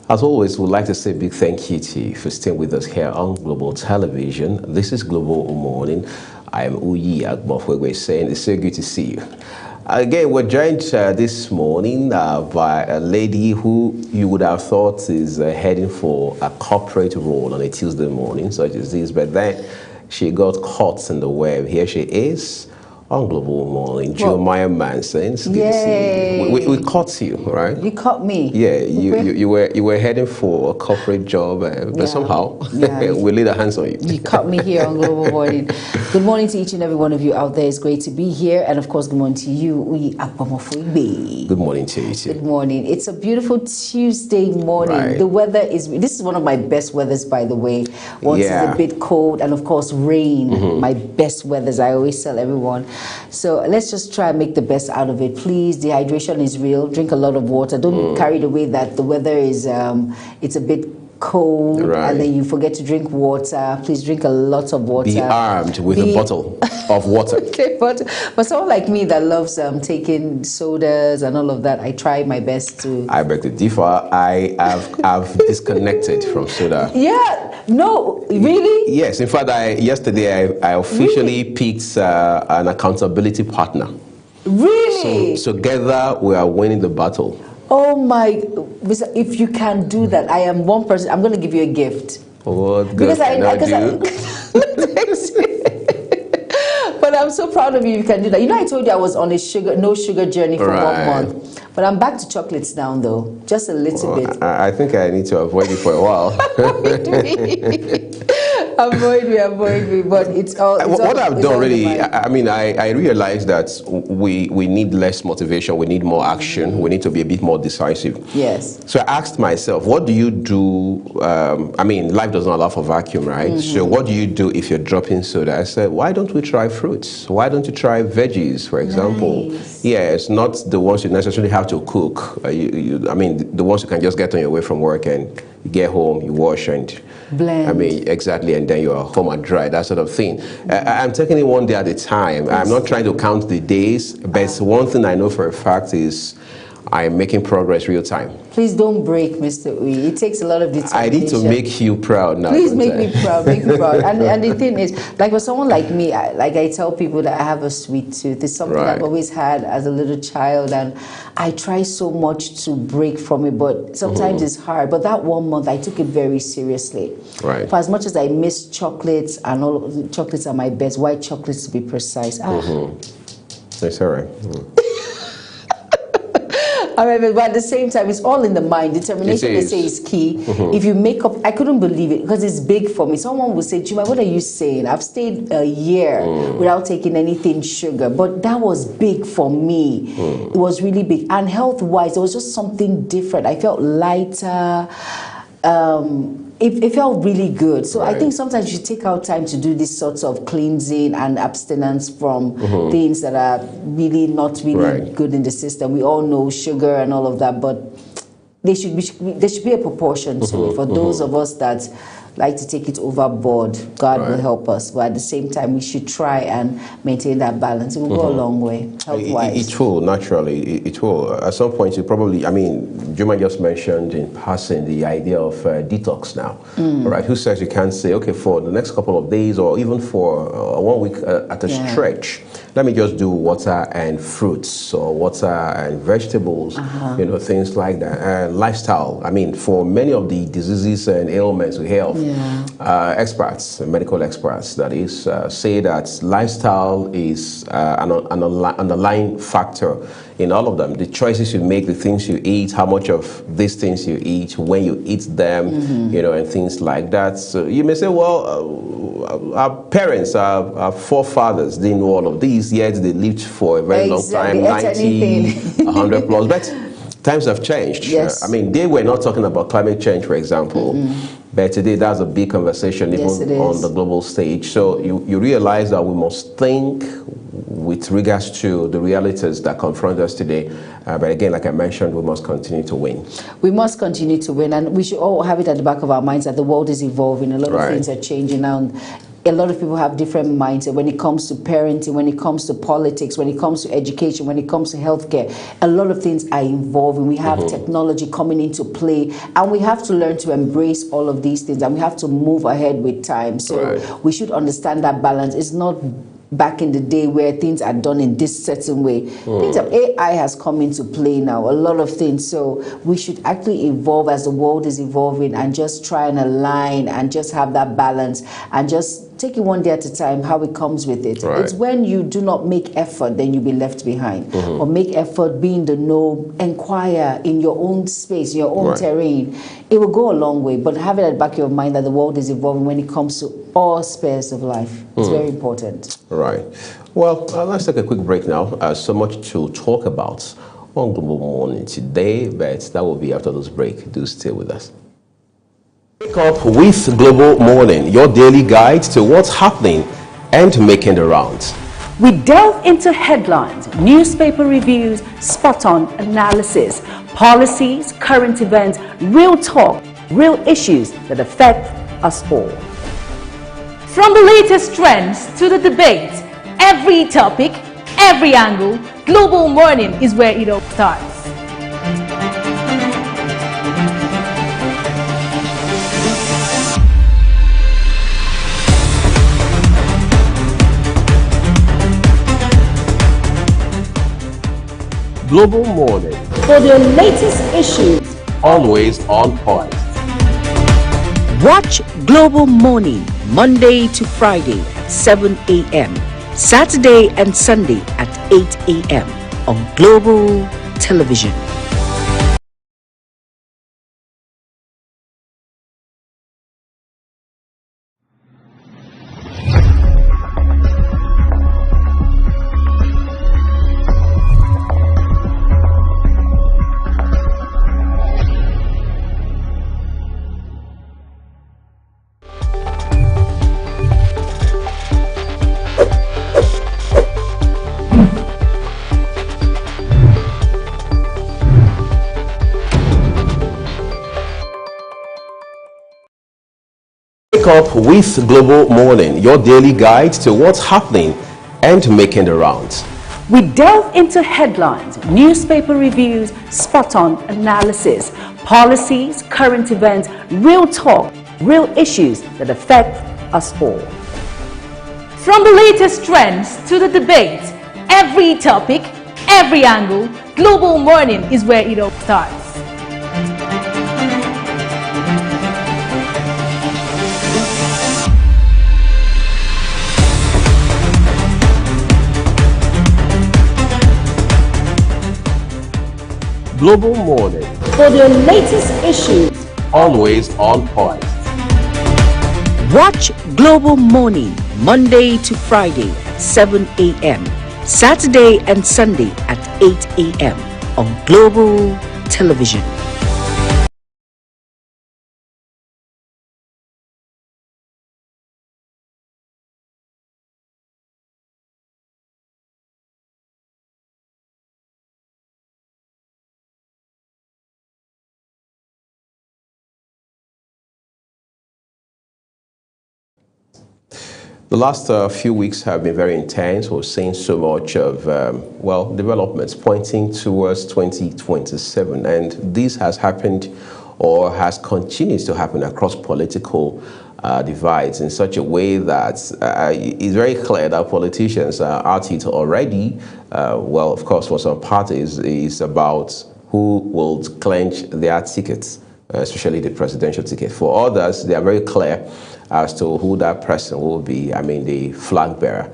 As always, we'd like to say a big thank you to you for staying with us here on Global Television. This is Global Morning. I am Uyi Agbofwegwe saying it's so good to see you. Again, we're joined this morning by a lady who you would have thought is heading for a corporate role on a Tuesday morning, such as this, but then she got caught in the web. Here she is on Global Morning, Jeremiah Manson. Good to see you. We caught you, right? You caught me. Yeah, you were heading for a corporate job, but somehow we laid our hands on you. You caught me here on Global Morning. Good morning to each and every one of you out there. It's great to be here, and of course, good morning to you. Good morning to you too. Good morning. It's a beautiful Tuesday morning. Right. The weather is. This is one of my best weathers, by the way. Once it's a bit cold, and of course, rain. My best weathers. I always tell everyone. So let's just try and make the best out of it. Please, dehydration is real. Drink a lot of water. Don't carry the way that the weather is, it's a bit cold and then you forget to drink water. Please drink a lot of water. Be armed with a bottle of water. Okay, but someone like me that loves taking sodas and all of that, I try my best to. I beg to differ. I've disconnected from soda. Yeah, no, really? Yes, in fact, yesterday I officially picked an accountability partner. Really? So together we are winning the battle. Oh my! If you can do that, I am one person. I'm going to give you a gift. What good because can I do? But I'm so proud of you. You can do that. You know, I told you I was on a no sugar journey for 1 month. But I'm back to chocolates now, though, just a little bit. I think I need to avoid it for a while. Avoid me, but it's all. What I've done really, I realized that we need less motivation, we need more action, we need to be a bit more decisive. Yes. So I asked myself, what do you do? Life doesn't allow for vacuum, right? So what do you do if you're dropping soda? I said, why don't we try fruits? Why don't you try veggies, for example? Nice. Yes, not the ones you necessarily have to cook. The ones you can just get on your way from work and you get home, you wash and blend. Exactly, and then you're home and dry, that sort of thing. I'm taking it one day at a time. I'm not trying to count the days, but one thing I know for a fact is I'm making progress real time. Please don't break, Mr. Uyi. It takes a lot of determination. I need to make you proud now. Please make me proud, make me proud. And the thing is, like for someone like me, I tell people that I have a sweet tooth. It's something I've always had as a little child, and I try so much to break from it, but sometimes it's hard. But that 1 month, I took it very seriously. Right. For as much as I miss chocolates, and chocolates are my best, white chocolates to be precise. That's all right. But at the same time, it's all in the mind. Determination, they say, is key. If you make up, I couldn't believe it because it's big for me. Someone would say, Juma, what are you saying? I've stayed a year without taking anything sugar, but that was big for me. It was really big. And health-wise, it was just something different. I felt lighter. It felt really good. So I think sometimes you take out time to do these sorts of cleansing and abstinence from things that are really not really good in the system. We all know sugar and all of that, but there should be a proportion to it for those of us that like to take it overboard. God will help us, but at the same time, we should try and maintain that balance. It will go a long way, health-wise. It will, naturally. It will. At some point, you probably, Juma just mentioned in passing the idea of detox now, right? Who says you can't say, okay, for the next couple of days or even for 1 week at a stretch, let me just do water and fruits or water and vegetables, things like that. Lifestyle, for many of the diseases and ailments we have, experts, medical experts, that is, say that lifestyle is an underlying factor in all of them. The choices you make, the things you eat, how much of these things you eat, when you eat them, and things like that. So you may say, well, our parents, our forefathers didn't know all of these, yet they lived for a very long time, 90, 100 plus. But times have changed. Yes. They were not talking about climate change, for example. But today, that's a big conversation, even on the global stage. So you realize that we must think with regards to the realities that confront us today. But again, like I mentioned, we must continue to win. We must continue to win, and we should all have it at the back of our minds that the world is evolving. A lot of things are changing now. a lot of people have different mindset when it comes to parenting, when it comes to politics, when it comes to education, when it comes to healthcare. A lot of things are involved, and we have technology coming into play, and we have to learn to embrace all of these things, and we have to move ahead with time. So we should understand that balance. It's not back in the day where things are done in this certain way. Things of AI has come into play now, a lot of things. So we should actually evolve as the world is evolving, and just try and align and just have that balance and just take it one day at a time, how it comes with it. It's when you do not make effort, then you'll be left behind. Or make effort, be in the know, inquire in your own space, your own terrain. It will go a long way, but have it at the back of your mind that the world is evolving when it comes to all spheres of life. It's very important. Right. Well, let's take a quick break now. So much to talk about on Global Morning today, but that will be after this break. Do stay with us. Wake up with Global Morning, your daily guide to what's happening and making the rounds. We delve into headlines, newspaper reviews, spot-on analysis, policies, current events, real talk, real issues that affect us all. From the latest trends to the debate, every topic, every angle, Global Morning is where it all starts. Global Morning, For the latest issues, always on point. watch Global Morning Monday to Friday at 7 a.m., Saturday and Sunday at 8 a.m. on Global Television. Wake up with Global Morning, your daily guide to what's happening and making the rounds. We delve into headlines, newspaper reviews, spot-on analysis, policies, current events, real talk, real issues that affect us all. From the latest trends to the debate, every topic, every angle, Global Morning is where it all starts. Global Morning, For the latest issues, always on point. watch Global Morning Monday to Friday at 7 a.m., Saturday and Sunday at 8 a.m. on Global Television. The last few weeks have been very intense. We're seeing so much of, developments pointing towards 2027. And this has happened or has continued to happen across political divides in such a way that it's very clear that politicians are at it already. Of course, for some parties, it's about who will clinch their tickets, especially the presidential ticket. For others, they are very clear as to who that person will be, the flag bearer,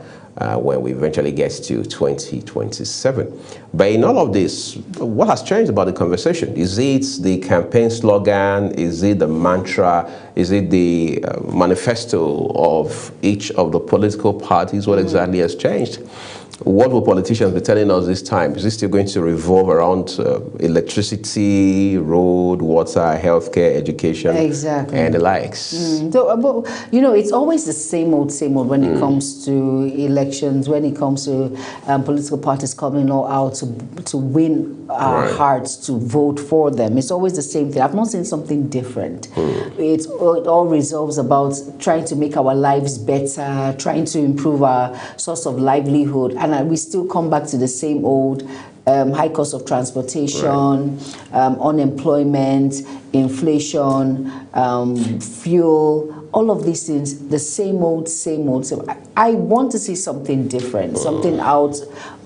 when we eventually get to 2027. But in all of this, what has changed about the conversation? Is it the campaign slogan? Is it the mantra? Is it the manifesto of each of the political parties? What exactly has changed? What will politicians be telling us this time? Is it still going to revolve around electricity, road, water, healthcare, education, and the likes? So, but, it's always the same old when it comes to elections, when it comes to political parties coming all out to win our hearts, to vote for them. It's always the same thing. I've not seen something different. It all resolves about trying to make our lives better, trying to improve our source of livelihood, and we still come back to the same old high cost of transportation, unemployment, inflation, fuel, all of these things, the same old. I want to see something different, something out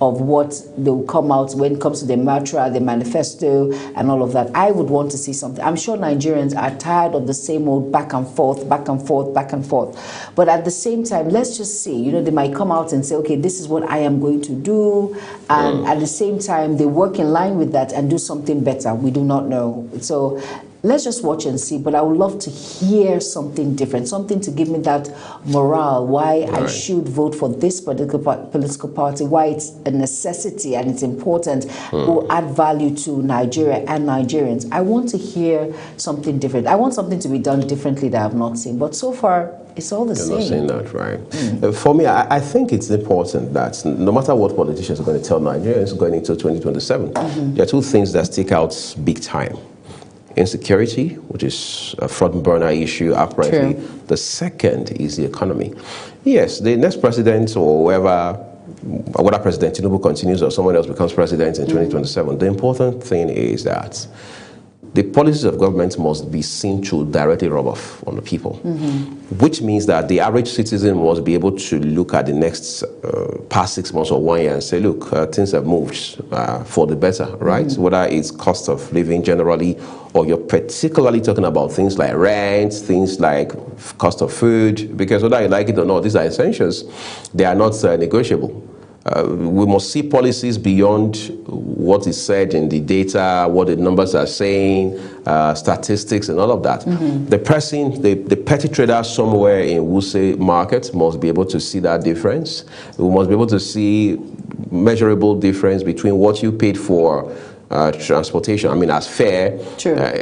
of what they'll come out when it comes to the mantra, the manifesto, and all of that. I would want to see something. I'm sure Nigerians are tired of the same old back and forth. But at the same time, let's just see, they might come out and say, okay, this is what I am going to do. And at the same time, they work in line with that and do something better. We do not know. So let's just watch and see. But I would love to hear something different, something to give me that morale, why I should vote for this political party, why it's a necessity and it's important, will add value to Nigeria and Nigerians. I want to hear something different. I want something to be done differently that I've not seen. But so far, it's all the same. You're not saying that, right? For me, I think it's important that no matter what politicians are going to tell Nigerians going into 2027, there are two things that stick out big time. Insecurity, which is a front burner issue, apparently. True. The second is the economy. Yes, the next president or whether President Tinubu continues or someone else becomes president in 2027, the important thing is that the policies of government must be seen to directly rub off on the people, which means that the average citizen must be able to look at the next past 6 months or 1 year and say, look, things have moved for the better, right? Whether it's cost of living generally, or you're particularly talking about things like rent, things like cost of food, because whether you like it or not, these are essentials. They are not negotiable. We must see policies beyond what is said in the data, what the numbers are saying, statistics and all of that. The person, the petty trader somewhere in Wuse market must be able to see that difference. We must be able to see measurable difference between what you paid for transportation, as fare,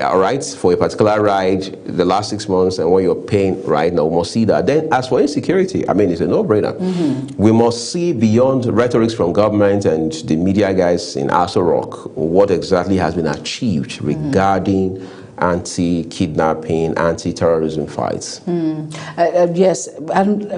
all right, for a particular ride the last 6 months and what you're paying right now. We must see that. Then as for insecurity, it's a no-brainer. We must see beyond rhetorics from government and the media guys in Aso Rock what exactly has been achieved regarding anti-kidnapping, anti-terrorism fights. Yes, and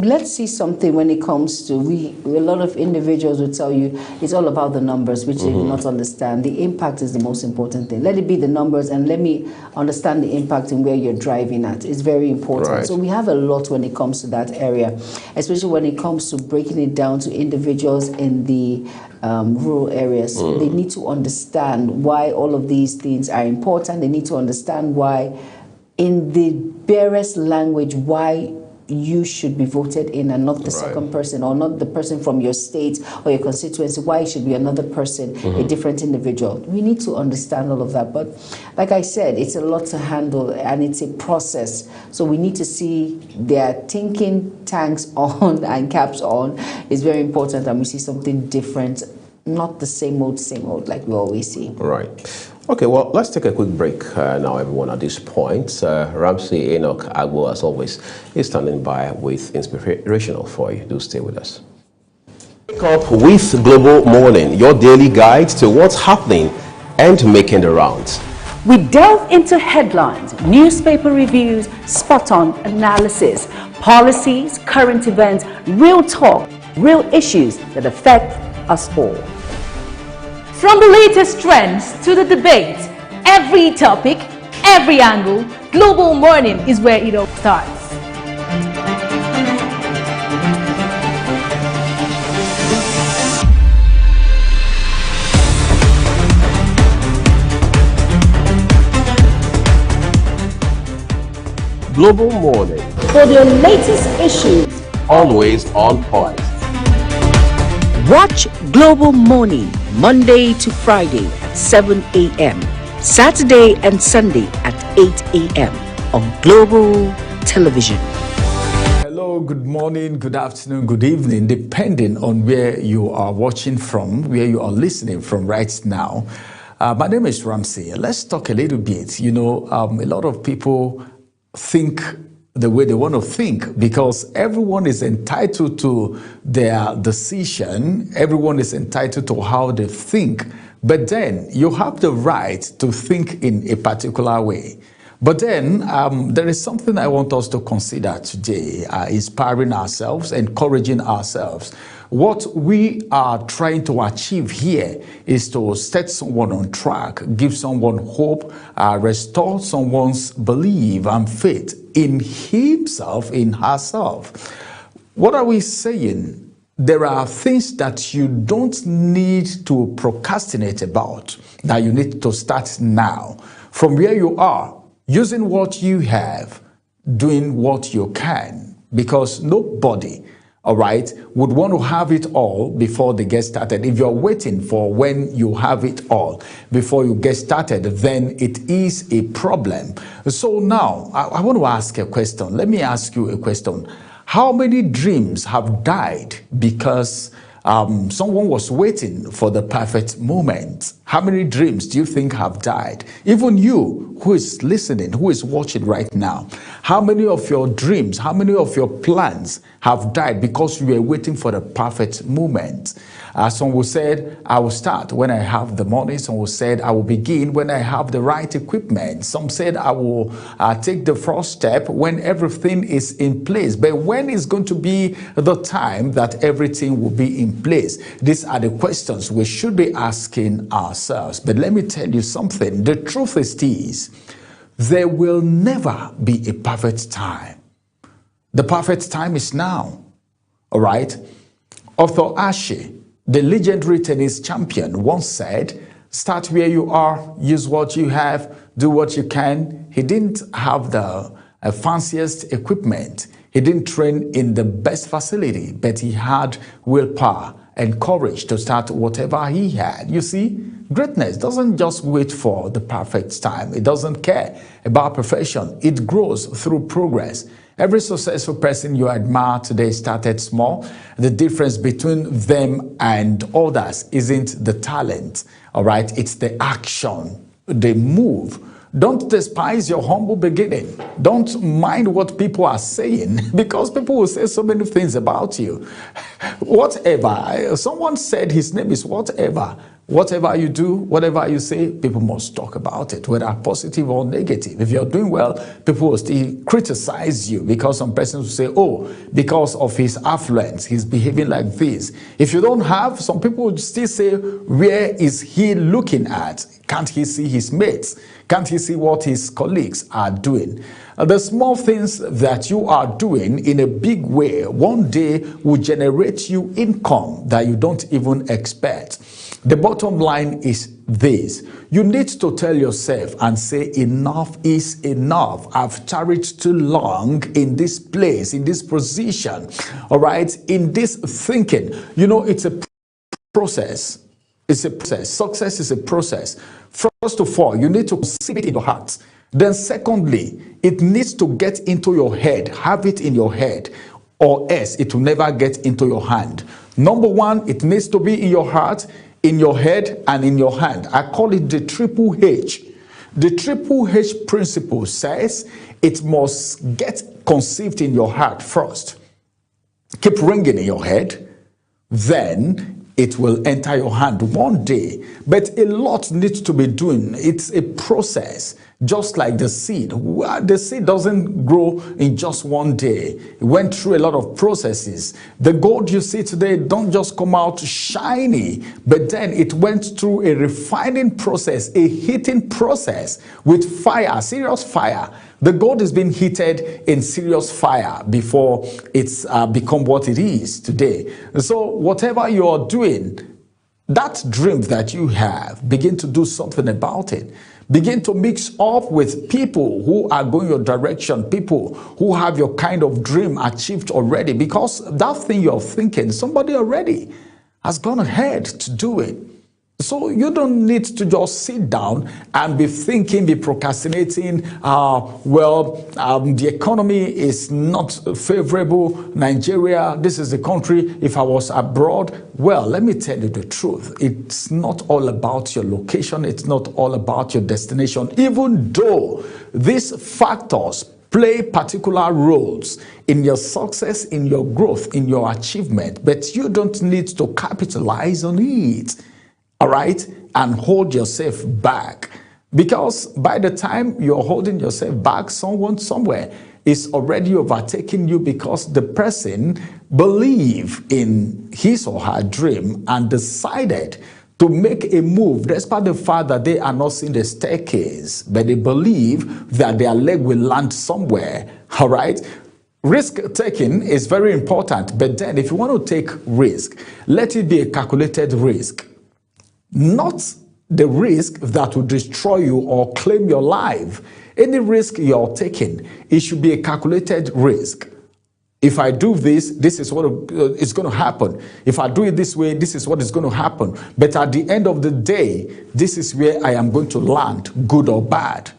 let's see something when it comes to, a lot of individuals will tell you it's all about the numbers, which they do not understand. The impact is the most important thing. Let it be the numbers and let me understand the impact and where you're driving at. It's very important. Right. So we have a lot when it comes to that area, especially when it comes to breaking it down to individuals in the rural areas. They need to understand why all of these things are important. They need to understand why, in the barest language, why you should be voted in and not the second person, or not the person from your state or your constituency, why it should be another person, a different individual. We need to understand all of that. But like I said, it's a lot to handle and it's a process. So we need to see their thinking tanks on and caps on. It's very important, and we see something different, not the same old like we always see. Right. Okay, well, let's take a quick break now, everyone, at this point. Ramsey Enoch Agbo, as always, is standing by with Inspirational for you. Do stay with us. Wake up with Global Morning, your daily guide to what's happening and making the rounds. We delve into headlines, newspaper reviews, spot-on analysis, policies, current events, real talk, real issues that affect us all. From the latest trends to the debate, every topic, every angle, Global Morning is where it all starts. Global Morning, For the latest issues, always on point. watch Global Morning Monday to Friday at 7 a.m., Saturday and Sunday at 8 a.m. on Global Television. Hello, good morning, good afternoon, good evening, depending on where you are watching from, where you are listening from right now. My name is Ramsey. Let's talk a little bit. You know, a lot of people think the way they want to think because everyone is entitled to their decision. Everyone is entitled to how they think. But then you have the right to think in a particular way. But then there is something I want us to consider today, inspiring ourselves, encouraging ourselves. What we are trying to achieve here is to set someone on track, give someone hope, restore someone's belief and faith in himself, in herself. What are we saying? There are things that you don't need to procrastinate about, that you need to start now. From where you are, using what you have, doing what you can, because nobody, all right, would want to have it all before they get started. If you're waiting for when you have it all before you get started, then it is a problem. So now, I want to ask a question. Let me ask you a question. How many dreams have died because someone was waiting for the perfect moment? How many dreams do you think have died? Even you who is listening, who is watching right now, how many of your dreams, how many of your plans have died because you were waiting for the perfect moment? Some will say, I will start when I have the money. Some will say, I will begin when I have the right equipment. Some said, I will take the first step when everything is in place. But when is going to be the time that everything will be in place? These are the questions we should be asking ourselves. But let me tell you something. The truth is this: there will never be a perfect time. The perfect time is now. All right? Arthur Ashe, the legendary tennis champion, once said, start where you are, use what you have, do what you can. He didn't have the fanciest equipment. He didn't train in the best facility, but he had willpower and courage to start whatever he had. You see, greatness doesn't just wait for the perfect time. It doesn't care about perfection. It grows through progress. Every successful person you admire today started small. The difference between them and others isn't the talent, all right? It's the action, the move. Don't despise your humble beginning. Don't mind what people are saying, because people will say so many things about you. Whatever. Someone said his name is whatever. Whatever you do, whatever you say, people must talk about it, whether positive or negative. If you're doing well, people will still criticize you, because some persons will say, oh, because of his affluence, he's behaving like this. If you don't have, some people will still say, where is he looking at? Can't he see his mates? Can't he see what his colleagues are doing? The small things that you are doing in a big way one day will generate you income that you don't even expect. The bottom line is this: you need to tell yourself and say, enough is enough. I've tarried too long in this place, in this position, all right, in this thinking. You know, it's a process. It's a process. Success is a process. First of all, you need to conceive it in your heart. Then secondly, it needs to get into your head. Have it in your head, or else it will never get into your hand. Number one, it needs to be in your heart, in your head, and in your hand. I call it the triple H. The triple H principle says it must get conceived in your heart first. Keep ringing in your head, then it will enter your hand one day. But a lot needs to be doing. It's a process, just like the seed. The seed doesn't grow in just one day. It went through a lot of processes. The gold you see today don't just come out shiny, but then it went through a refining process, a heating process with fire, serious fire. The gold has been heated in serious fire before it's become what it is today. So whatever you're doing, that dream that you have, begin to do something about it. Begin to mix up with people who are going your direction, people who have your kind of dream achieved already, because that thing you're thinking, somebody already has gone ahead to do it. So you don't need to just sit down and be thinking, be procrastinating, the economy is not favorable. Nigeria, this is the country. If I was abroad, well, let me tell you the truth. It's not all about your location. It's not all about your destination, even though these factors play particular roles in your success, in your growth, in your achievement, but you don't need to capitalize on it. All right, and hold yourself back, because by the time you're holding yourself back, someone somewhere is already overtaking you, because the person believed in his or her dream and decided to make a move despite the fact that they are not seeing the staircase, but they believe that their leg will land somewhere. All right. Risk taking is very important, but then if you want to take risk, let it be a calculated risk. Not the risk that will destroy you or claim your life. Any risk you're taking, it should be a calculated risk. If I do this, this is what is going to happen. If I do it this way, this is what is going to happen. But at the end of the day, this is where I am going to land, good or bad.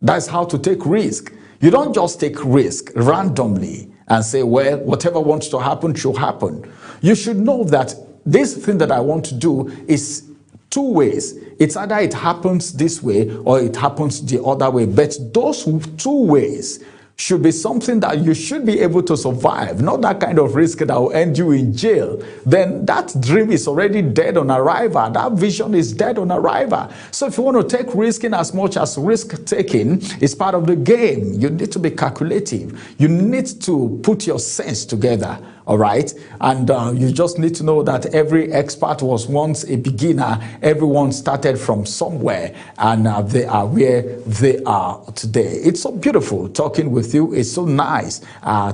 That's how to take risk. You don't just take risk randomly and say, well, whatever wants to happen should happen. You should know that this thing that I want to do is two ways. It's either it happens this way or it happens the other way. But those two ways should be something that you should be able to survive, not that kind of risk that will end you in jail. Then that dream is already dead on arrival. That vision is dead on arrival. So if you want to take risk in as much as risk taking is part of the game, you need to be calculative. You need to put your sense together. All right. And you just need to know that every expert was once a beginner. Everyone started from somewhere, and they are where they are today. It's so beautiful talking with you. It's so nice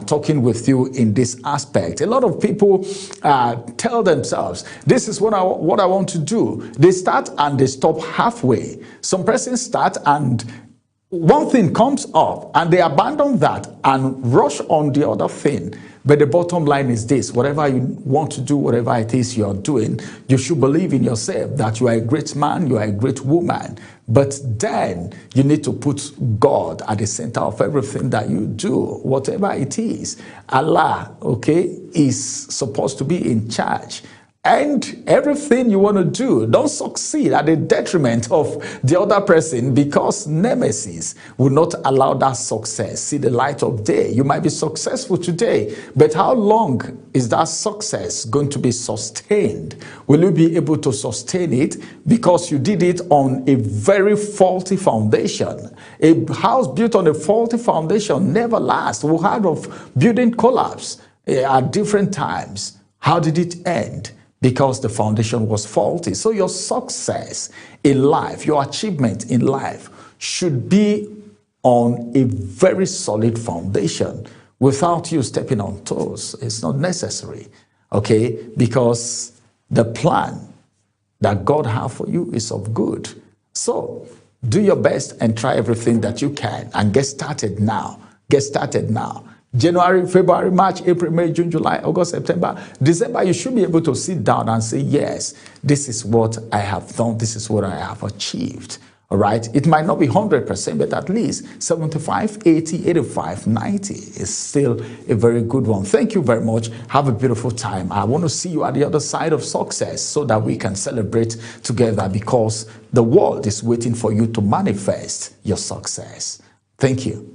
talking with you in this aspect. A lot of people tell themselves, this is what I want to do. They start and they stop halfway. Some persons start and one thing comes up and they abandon that and rush on the other thing. But the bottom line is this: whatever you want to do, whatever it is you're doing, you should believe in yourself that you are a great man, you are a great woman. But then you need to put God at the center of everything that you do, whatever it is. Allah, okay, is supposed to be in charge. And everything you want to do, don't succeed at the detriment of the other person, because nemesis will not allow that success see the light of day. You might be successful today, but how long is that success going to be sustained? Will you be able to sustain it because you did it on a very faulty foundation? A house built on a faulty foundation never lasts. We heard of building collapse at different times. How did it end? Because the foundation was faulty. So your success in life, your achievement in life should be on a very solid foundation without you stepping on toes. It's not necessary, okay? Because the plan that God has for you is of good. So do your best and try everything that you can and get started now. Get started now. January, February, March, April, May, June, July, August, September, December, you should be able to sit down and say, yes, this is what I have done. This is what I have achieved. All right. It might not be 100%, but at least 75, 80, 85, 90 is still a very good one. Thank you very much. Have a beautiful time. I want to see you at the other side of success so that we can celebrate together, because the world is waiting for you to manifest your success. Thank you.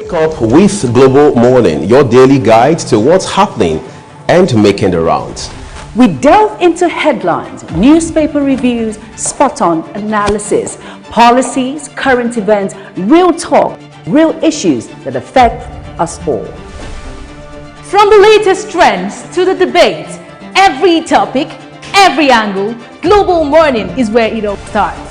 Wake up with Global Morning, your daily guide to what's happening and making the rounds. We delve into headlines, newspaper reviews, spot-on analysis, policies, current events, real talk, real issues that affect us all. From the latest trends to the debate, every topic, every angle, Global Morning is where it all starts.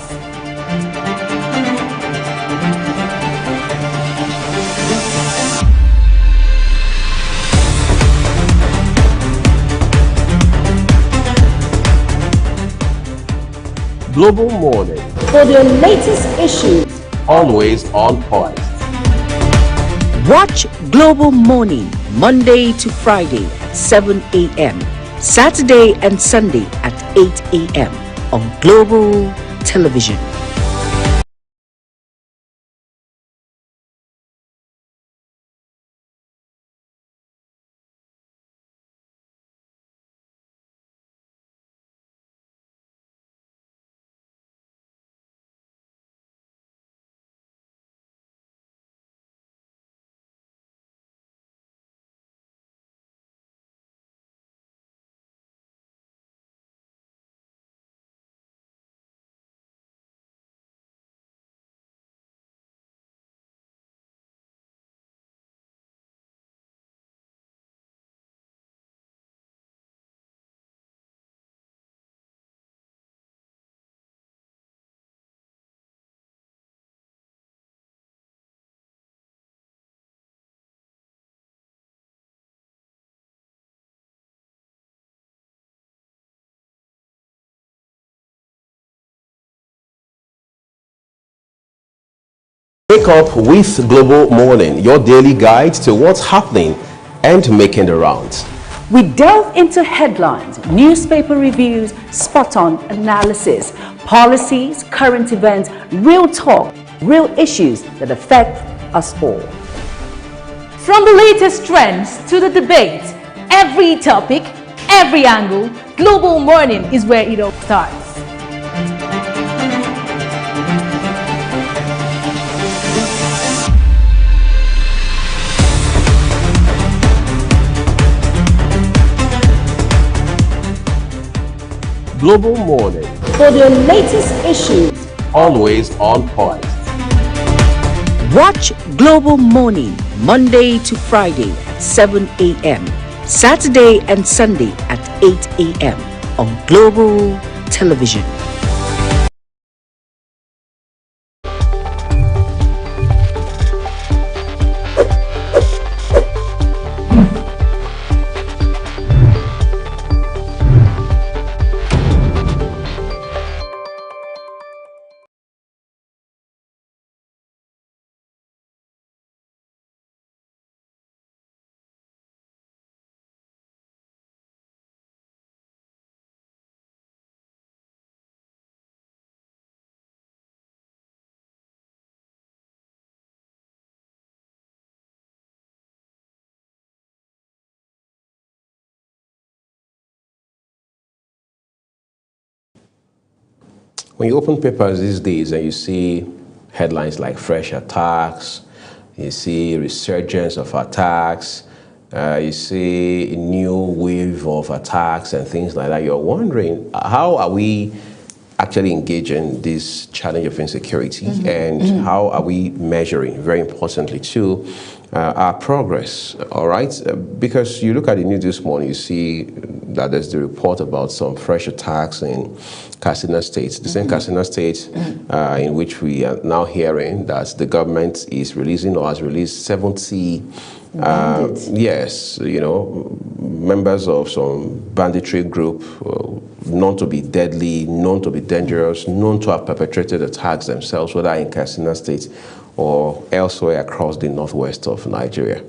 Global Morning, For the latest issues, always on point. watch Global Morning Monday to Friday at 7 a.m., Saturday and Sunday at 8 a.m. on Global Television. Wake up with Global Morning, your daily guide to what's happening and making the rounds. We delve into headlines, newspaper reviews, spot-on analysis, policies, current events, real talk, real issues that affect us all. From the latest trends to the debate, every topic, every angle, Global Morning is where it all starts. Global Morning, For the latest issues, always on point. watch Global Morning Monday to Friday at 7 a.m., Saturday and Sunday at 8 a.m. on Global Television. When you open papers these days and you see headlines like fresh attacks, you see resurgence of attacks, you see a new wave of attacks and things like that, you're wondering, how are we actually engaging this challenge of insecurity, and how are we measuring, very importantly too, our progress, all right? Because you look at the news this morning, you see that there's the report about some fresh attacks in Katsina State, the same Katsina State in which we are now hearing that the government is releasing or has released 70 yes, you know, members of some banditry group known to be deadly, known to be dangerous, known to have perpetrated attacks themselves, whether in Katsina State or elsewhere across the northwest of Nigeria.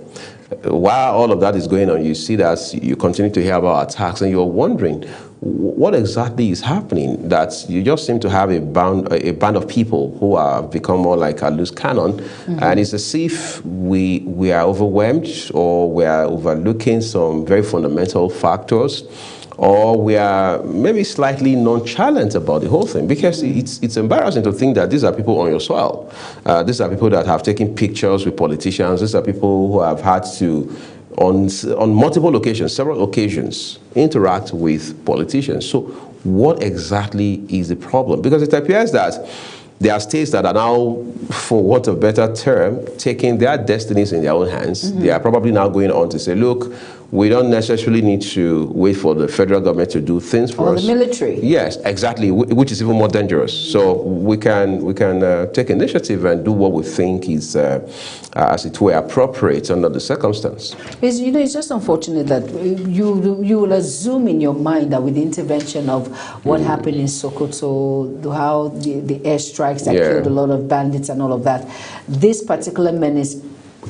While all of that is going on, you see that you continue to hear about attacks and you're wondering what exactly is happening, that you just seem to have a band of people who have become more like a loose cannon, and it's as if we are overwhelmed or we are overlooking some very fundamental factors or we are maybe slightly nonchalant about the whole thing, because it's embarrassing to think that these are people on your soil. These are people that have taken pictures with politicians. These are people who have had to, on multiple occasions, several occasions, interact with politicians. So what exactly is the problem? Because it appears that there are states that are now, for want of a better term, taking their destinies in their own hands. They are probably now going on to say, look, we don't necessarily need to wait for the federal government to do things for us. Or the military. Yes, exactly, which is even more dangerous. So we can take initiative and do what we think is, as it were, appropriate under the circumstance. It's just unfortunate that you will assume in your mind that with the intervention of what happened in Sokoto, how the airstrikes that killed a lot of bandits and all of that, this particular menace,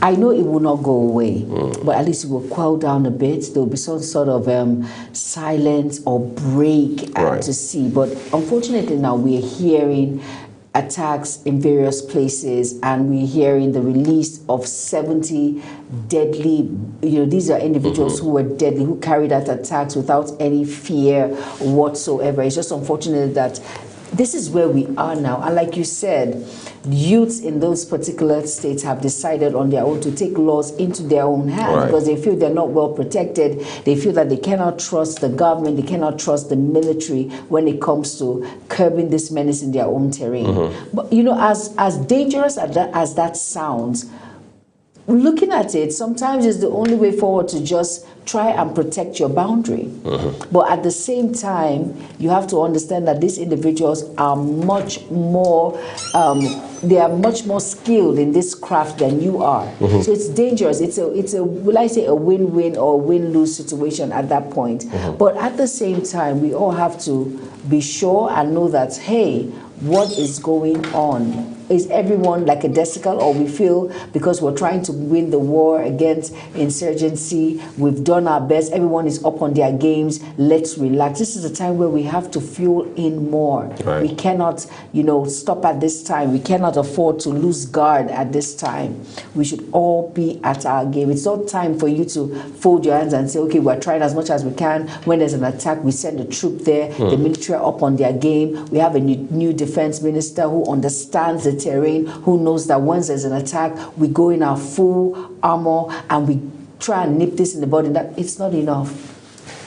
I know it will not go away, but at least it will quell down a bit. There will be some sort of silence or break to see. But unfortunately now we're hearing attacks in various places, and we're hearing the release of 70 deadly, these are individuals who were deadly, who carried out attacks without any fear whatsoever. It's just unfortunate that this is where we are now. And like you said, youths in those particular states have decided on their own to take laws into their own hands because they feel they're not well protected. They feel that they cannot trust the government, they cannot trust the military when it comes to curbing this menace in their own terrain. But as dangerous as that sounds, looking at it, sometimes it's the only way forward to just try and protect your boundary. But at the same time, you have to understand that these individuals are much more, they are much more skilled in this craft than you are. So it's dangerous. It's a will I say a win-win or win-lose situation at that point. But at the same time, we all have to be sure and know that, hey, what is going on? Is everyone like a lackadaisical, or we feel because we're trying to win the war against insurgency, we've done our best, everyone is up on their games, let's relax. This is a time where we have to fuel in more. We cannot, stop at this time. We cannot afford to lose guard at this time. We should all be at our game. It's not time for you to fold your hands and say, okay, we're trying as much as we can. When there's an attack, we send a troop there. The military are up on their game. We have a new defense minister who understands the terrain, who knows that once there's an attack, we go in our full armor and we try and nip this in the bud. That it's not enough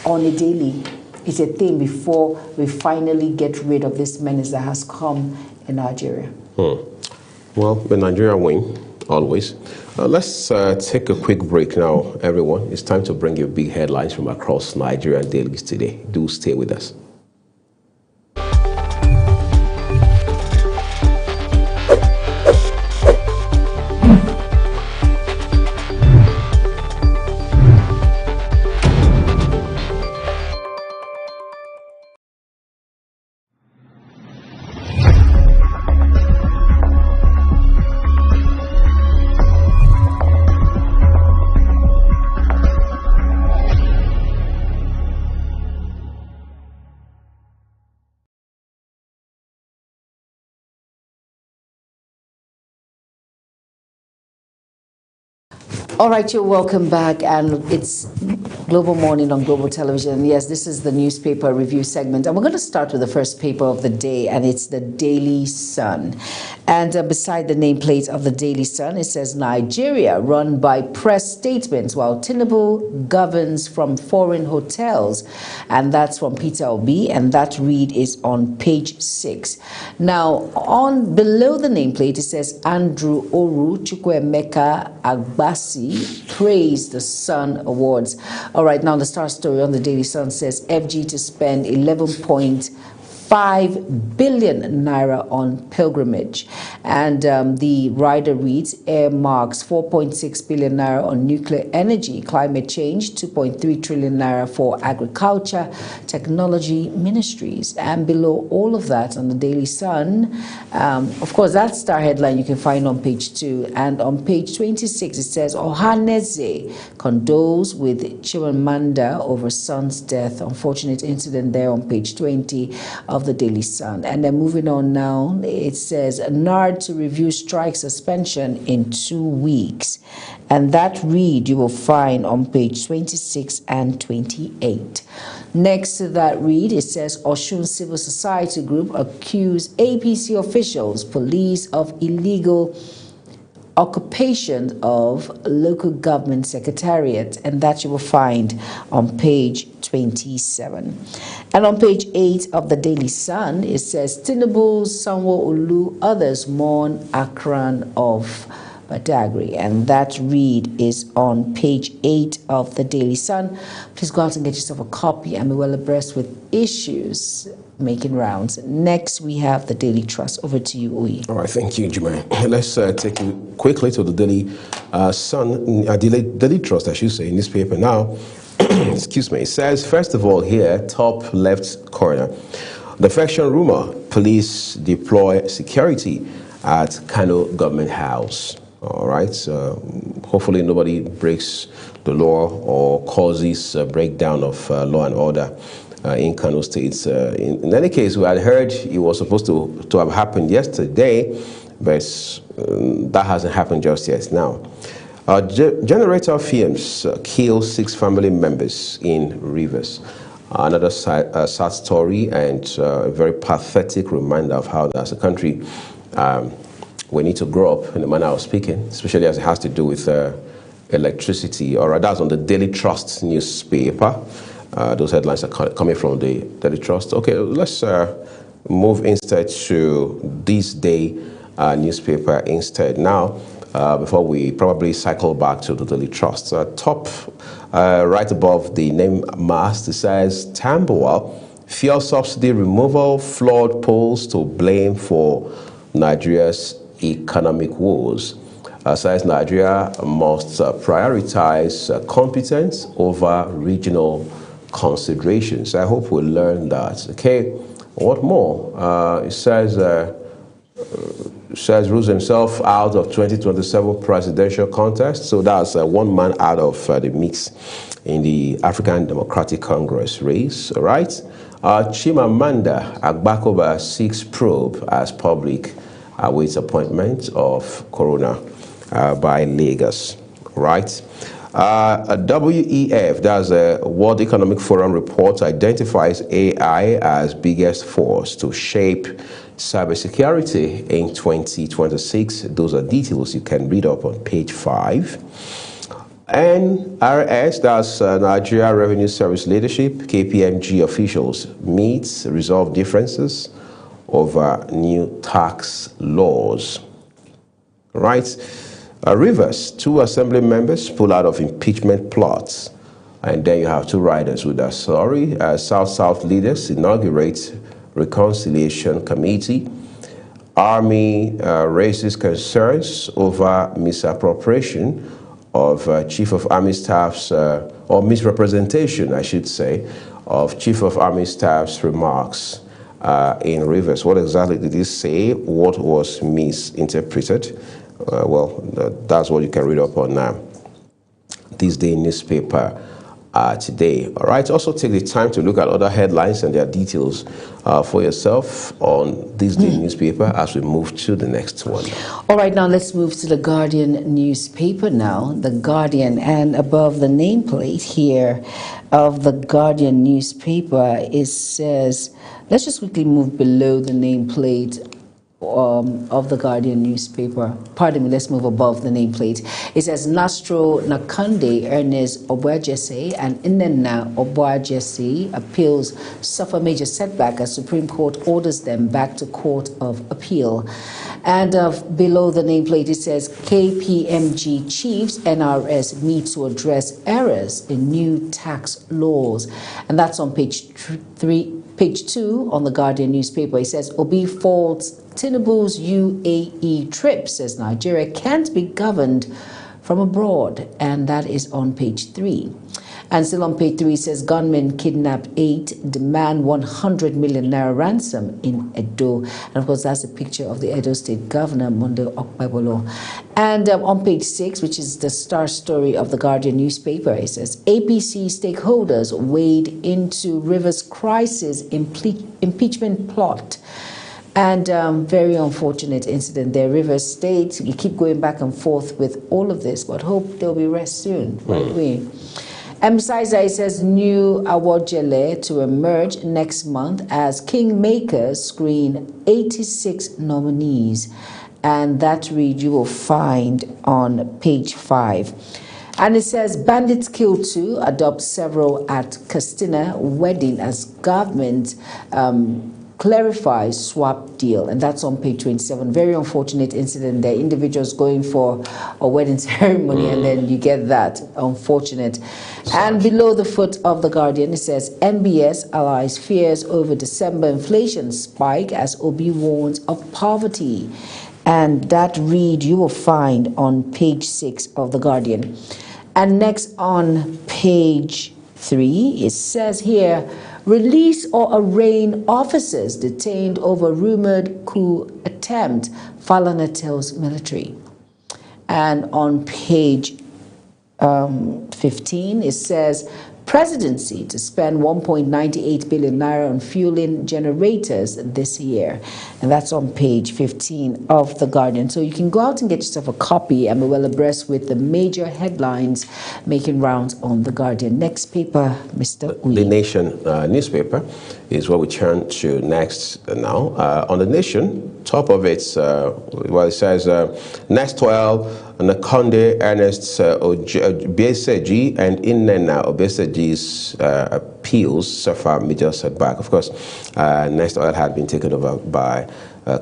on a daily. It's a thing before we finally get rid of this menace that has come in Nigeria. Well, the Nigeria win, always. Let's take a quick break now, everyone. It's time to bring you big headlines from across Nigerian dailies today. Do stay with us. All right, you're welcome back, and it's Global Morning on Global Television. Yes, this is the newspaper review segment, and we're going to start with the first paper of the day, and it's the Daily Sun. And beside the nameplate of the Daily Sun, it says Nigeria run by press statements while Tinubu governs from foreign hotels, and that's from Peter Obi, and that read is on page 6. Now, on below the nameplate, it says Andrew Oru Chukwuemeka Agbasi praised the Sun Awards. All right, now the star story on the Daily Sun says FG to spend 11.5 billion naira on pilgrimage. And the rider reads, earmarks 4.6 billion naira on nuclear energy, climate change, 2.3 trillion naira for agriculture, technology, ministries. And below all of that on the Daily Sun, of course, that star headline you can find on page 2. And on page 26, it says, Ohaneze condoles with Chimamanda over son's death. Unfortunate incident there on page 20 of of the Daily Sun. And then moving on now, it says NARD to review strike suspension in 2 weeks. And that read you will find on page 26 and 28. Next to that read, it says Osun Civil Society Group accuse APC officials, police of illegal occupation of local government secretariat, and that you will find on page 27. And on page 8 of the Daily Sun, it says Tinubu, Sanwo-Olu, others mourn Akran of Badagry, and that read is on page 8 of the Daily Sun. Please go out and get yourself a copy and be well abreast with issues making rounds. Next, we have the Daily Trust. Over to you, Uyi. All right, thank you, Jumai. Let's take you quickly to the Daily Sun, Daily Trust, I should say, newspaper now. Excuse me. It says, first of all, here, top left corner, defection rumor: police deploy security at Kano Government House. All right. Hopefully, nobody breaks the law or causes a breakdown of law and order in Kano State. In any case, we had heard it was supposed to have happened yesterday, but that hasn't happened just yet. Now, generator fumes kill 6 family members in Rivers. Another sad story and a very pathetic reminder of how, as a country, we need to grow up in the manner of speaking, especially as it has to do with electricity. Or that's on the Daily Trust newspaper. Those headlines are coming from the Daily Trust. Okay, let's move instead to this day newspaper instead. Now, before we probably cycle back to the Daily Trust, top right above the name mast, it says Tambuwal, fuel subsidy removal, flawed polls to blame for Nigeria's economic woes. Says Nigeria must prioritize competence over regional considerations. I hope we'll learn that. Okay, what more? It says rules himself out of 2027 presidential contest. So that's one man out of the mix in the African Democratic Congress race. All right. Chimamanda Agbakoba seeks probe as public awaits appointment of coroner by Lagos. Right. WEF, that's a World Economic Forum report, identifies AI as biggest force to shape cybersecurity in 2026. Those are details you can read up on page 5. NRS, that's Nigeria Revenue Service Leadership, KPMG officials meet, resolve differences over new tax laws. Right. Rivers, 2 assembly members pull out of impeachment plots. And then you have 2 riders with that story. South-South leaders inaugurate reconciliation committee. Army raises concerns over misappropriation of Chief of Army Staff's, or misrepresentation, I should say, of Chief of Army Staff's remarks in Rivers. What exactly did he say? What was misinterpreted? Well, that's what you can read up on now. This day newspaper today. All right. Also take the time to look at other headlines and their details for yourself on this day newspaper as we move to the next one. All right. Now let's move to the Guardian newspaper now. The Guardian, and above the nameplate here of the Guardian newspaper, it says, let's just quickly move below the nameplate of the Guardian newspaper. Pardon me, let's move above the nameplate. It says Nastro Nakande, Ernest Obuajese, and Inenna Obuajese appeals suffer major setback as Supreme Court orders them back to Court of Appeal. And below the nameplate, it says KPMG chiefs, NRS meet to address errors in new tax laws. And that's on page 2 on the Guardian newspaper. It says Obi faults Tinubu's UAE trip, says Nigeria can't be governed from abroad, and that is on page 3. And still on page 3, it says gunmen kidnap 8, demand 100 million naira ransom in Edo. And of course, that's a picture of the Edo State Governor, Monday Okpebolo. And on page 6, which is the star story of the Guardian newspaper, it says APC stakeholders wade into Rivers crisis impeachment plot. And very unfortunate incident there. Rivers State, you keep going back and forth with all of this, but hope there'll be rest soon, right? And besides that, it says new award jele to emerge next month as Kingmakers screen 86 nominees. And that read you will find on page 5. And it says bandits kill 2, adopt several at Castina wedding as government clarifies swap deal, and that's on page 27. Very unfortunate incident there. Individuals going for a wedding ceremony, and then you get that. Unfortunate. And below the foot of the Guardian, it says NBS allies fears over December inflation spike as Obi warns of poverty. And that read you will find on page 6 of the Guardian. And next on page 3, it says here, release or arraign officers detained over rumored coup attempt, Falana tells military. And on page 15, it says presidency to spend 1.98 billion naira on fueling generators this year. And that's on page 15 of The Guardian. So you can go out and get yourself a copy and be well abreast with the major headlines making rounds on The Guardian. Next paper, Mr. Uyi. The Nation newspaper is what we turn to next now. On The Nation, top of it, well, it says, next 12, Nakonde Ernest Obeseji and Inena Obeseji's appeals suffer major setback. Of course, Next Oil had been taken over by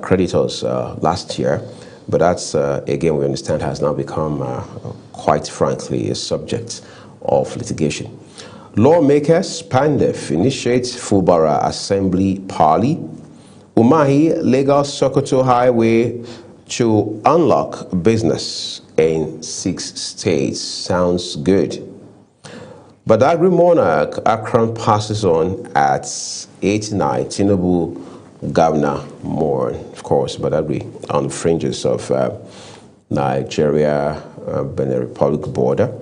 creditors last year, but that's, again, we understand, has now become, quite frankly, a subject of litigation. Lawmakers, PANDEF, initiates Fubara Assembly Parley. Umahi, Lagos Sokoto Highway to unlock business in 6 states. Sounds good. Badagry Monarch, Akron passes on at 89. Tinubu Governor more, of course, Badagry on the fringes of Nigeria, Benin Republic border.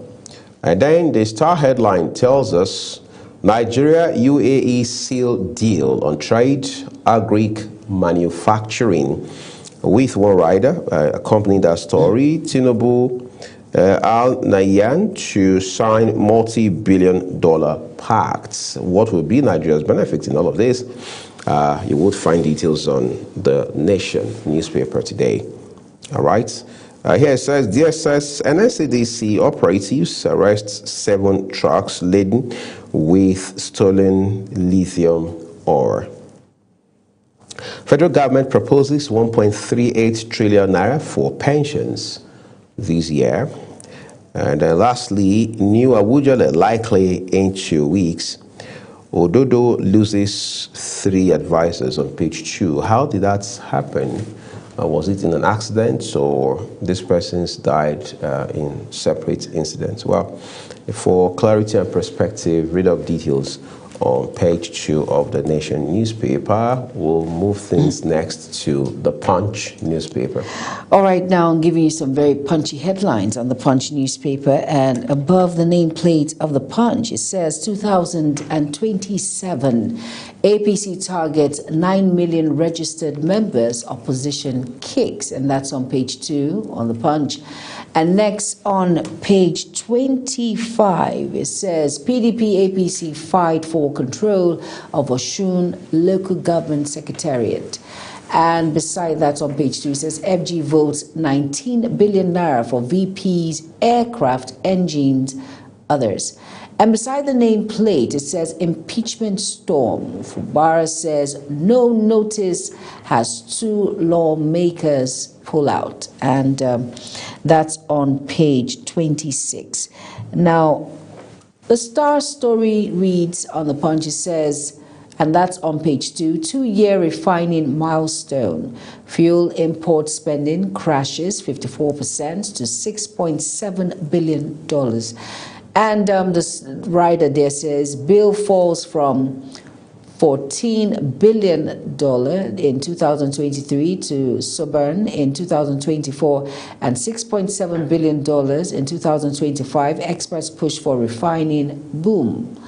And then the Star headline tells us Nigeria UAE seal deal on trade, agric manufacturing. With one rider accompanying that story, Tinubu Al Nahyan to sign multi-billion-dollar pacts. What will be Nigeria's benefit in all of this? You would find details on The Nation newspaper today. All right. Here it says, DSS and NCDC operatives arrest 7 trucks laden with stolen lithium ore. Federal government proposes 1.38 trillion naira for pensions this year. And then lastly, new Abuja likely in 2 weeks. Ododo loses 3 advisors on page 2. How did that happen? Was it in an accident or this person's died in separate incidents? Well, for clarity and perspective, read up details on page 2 of The Nation newspaper. We'll move things next to The Punch newspaper. All right, now I'm giving you some very punchy headlines on The Punch newspaper. And above the nameplate of The Punch, it says 2027, APC targets 9 million registered members, opposition kicks. And that's on page 2 on The Punch. And next on page 25, it says PDP APC fight for control of Osun local government secretariat. And beside that on page 2, it says FG votes 19 billion naira for VP's aircraft engines, others. And beside the nameplate, it says impeachment storm. Fubara says no notice has 2 lawmakers pull out. And that's on page 26. Now, the Star story reads on The Punch, it says, and that's on page 2, 2-year refining milestone. Fuel import spending crashes 54% to $6.7 billion. And this writer there says, bill falls from $14 billion in 2023 to stubborn in 2024 and $6.7 billion in 2025. Experts push for refining boom.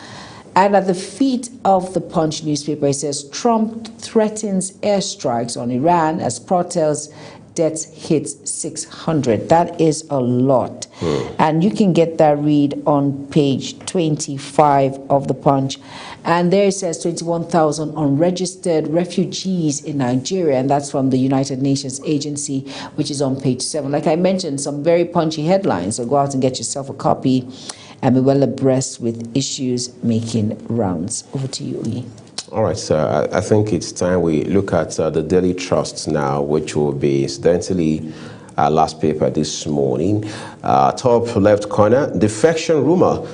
And at the feet of the Punch newspaper, it says, Trump threatens airstrikes on Iran as protests deaths hits 600. That is a lot. And you can get that read on page 25 of the Punch. And there it says 21,000 unregistered refugees in Nigeria, and that's from the United Nations Agency, which is on page 7. Like I mentioned, some very punchy headlines, so go out and get yourself a copy and be well abreast with issues making rounds. Over to you, E. All right, sir. I think it's time we look at the Daily Trust now, which will be incidentally our last paper this morning. Top left corner, defection rumor.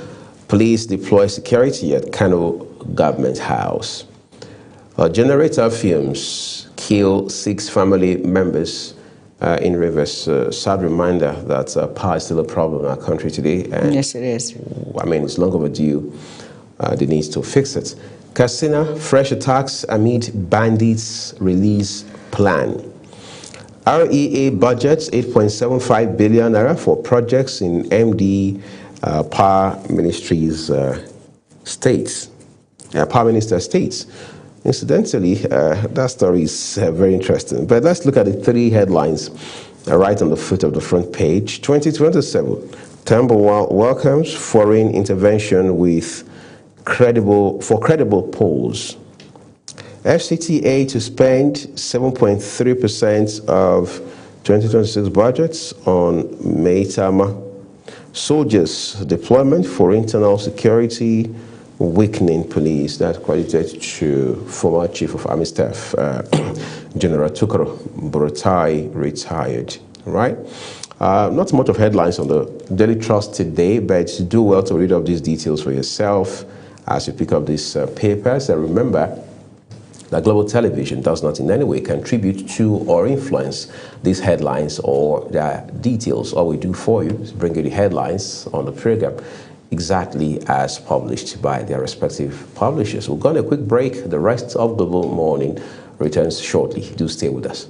Police deploy security at Kano government house. Generator fumes kill 6 family members in Rivers. Sad reminder that power is still a problem in our country today. And yes, it is. I mean, it's long overdue. The need to fix it. Katsina, fresh attacks amid bandits release plan. REA budgets 8.75 billion naira for projects in MD Power Ministry's states. Power Minister states. Incidentally, that story is very interesting. But let's look at the 3 headlines right on the foot of the front page. 2027, Tambuwal welcomes foreign intervention with credible polls. FCTA to spend 7.3% of 2026 budgets on Maitama. Soldiers deployment for internal security, weakening police. That's credited to former Chief of Army Staff, General Tukaro Buratai, retired. Right? Not much of headlines on the Daily Trust today, but do well to read up these details for yourself as you pick up these papers. And remember that Global Television does not in any way contribute to or influence these headlines or their details. All we do for you is bring you the headlines on the program exactly as published by their respective publishers. We'll go on a quick break. The rest of Global Morning returns shortly. Do stay with us.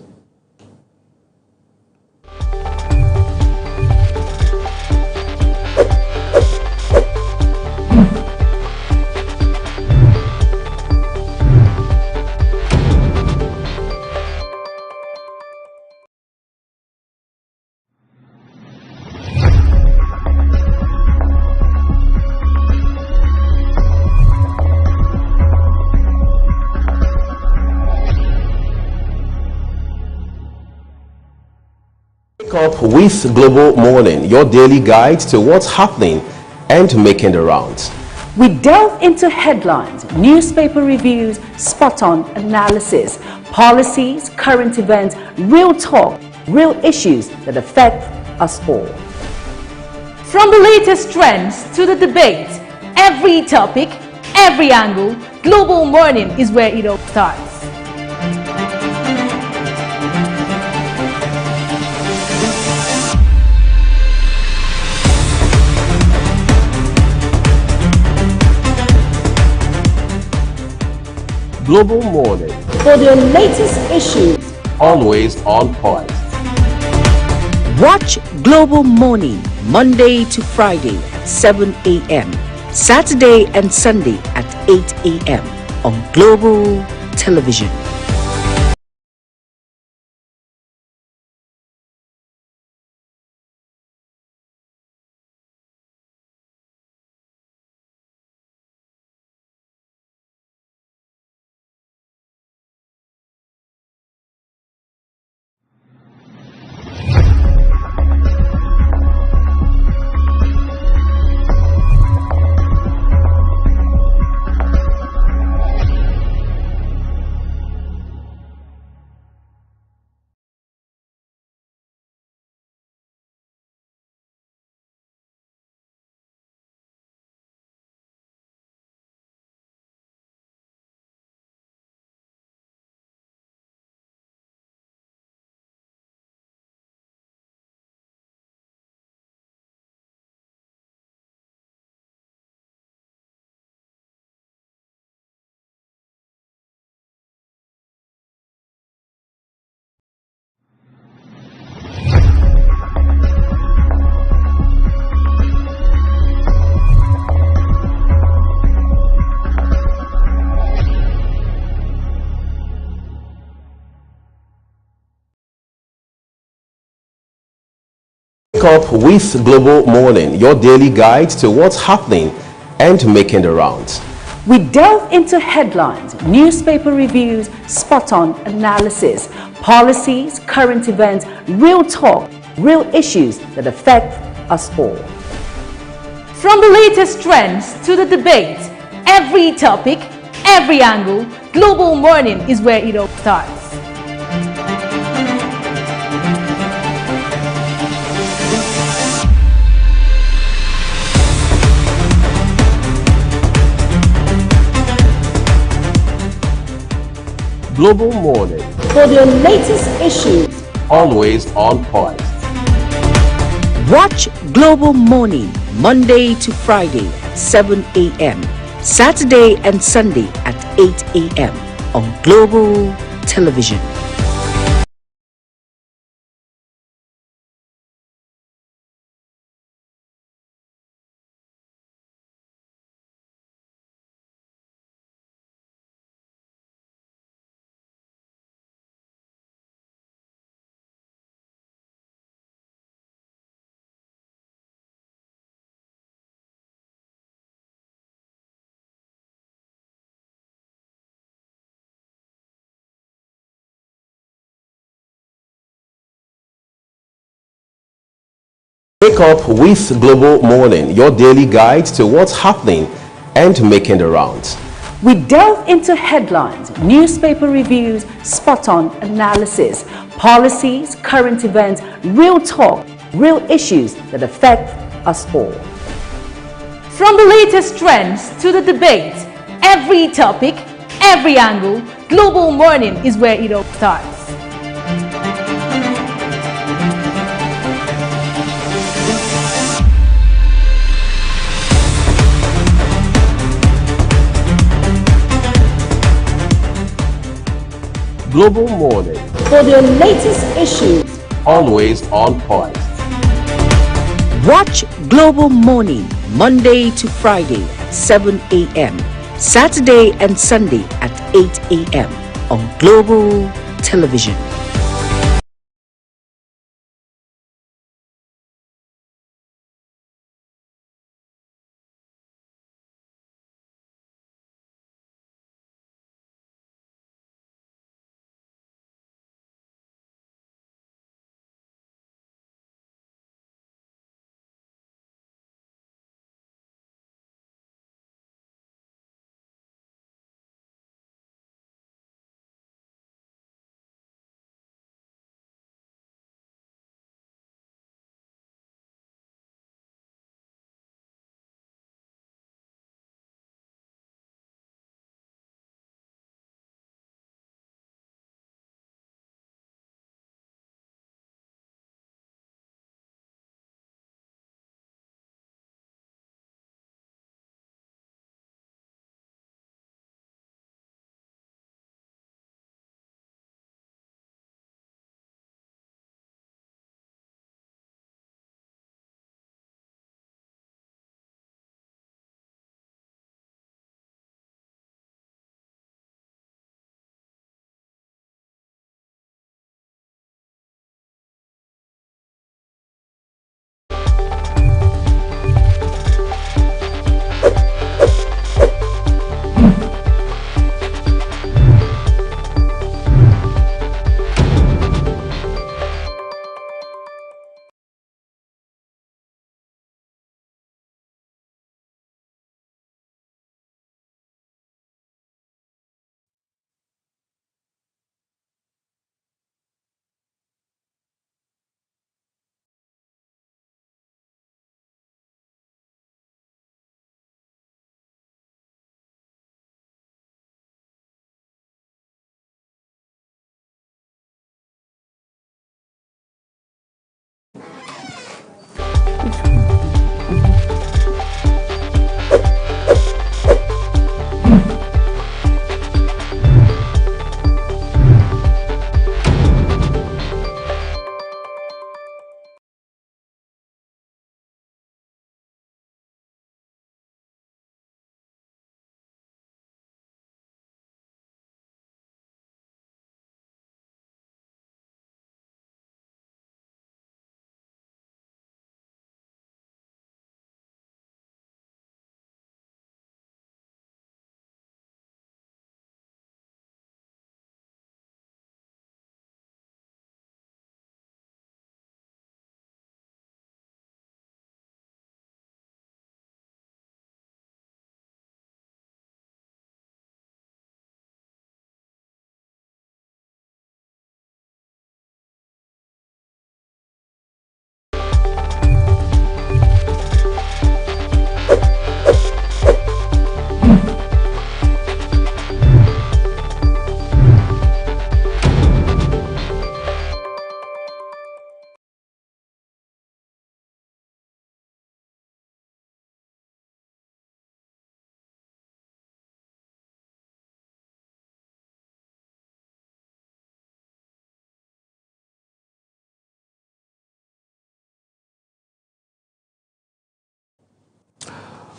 Up with Global Morning, your daily guide to what's happening and making the rounds. We delve into headlines, newspaper reviews, spot-on analysis, policies, current events, real talk, real issues that affect us all. From the latest trends to the debate, every topic, every angle, Global Morning is where it all starts. Global Morning, For the latest issues, always on point. Watch Global Morning Monday to Friday at 7 a.m. Saturday and Sunday at 8 a.m. on Global Television. up with Global Morning, your daily guide to what's happening and making the rounds. We delve into headlines, newspaper reviews, spot-on analysis, policies, current events, real talk, real issues that affect us all. From the latest trends to the debate, every topic, every angle, Global Morning is where it all starts. Global Morning, For the latest issues, always on point. watch Global Morning Monday to Friday at 7 a.m., Saturday and Sunday at 8 a.m. on Global Television. Wake up with Global Morning, your daily guide to what's happening and making the rounds. We delve into headlines, newspaper reviews, spot-on analysis, policies, current events, real talk, real issues that affect us all. From the latest trends to the debate, every topic, every angle, Global Morning is where it all starts. Global Morning, For the latest issues, always on point. watch Global Morning Monday to Friday at 7 a.m., Saturday and Sunday at 8 a.m. on Global Television.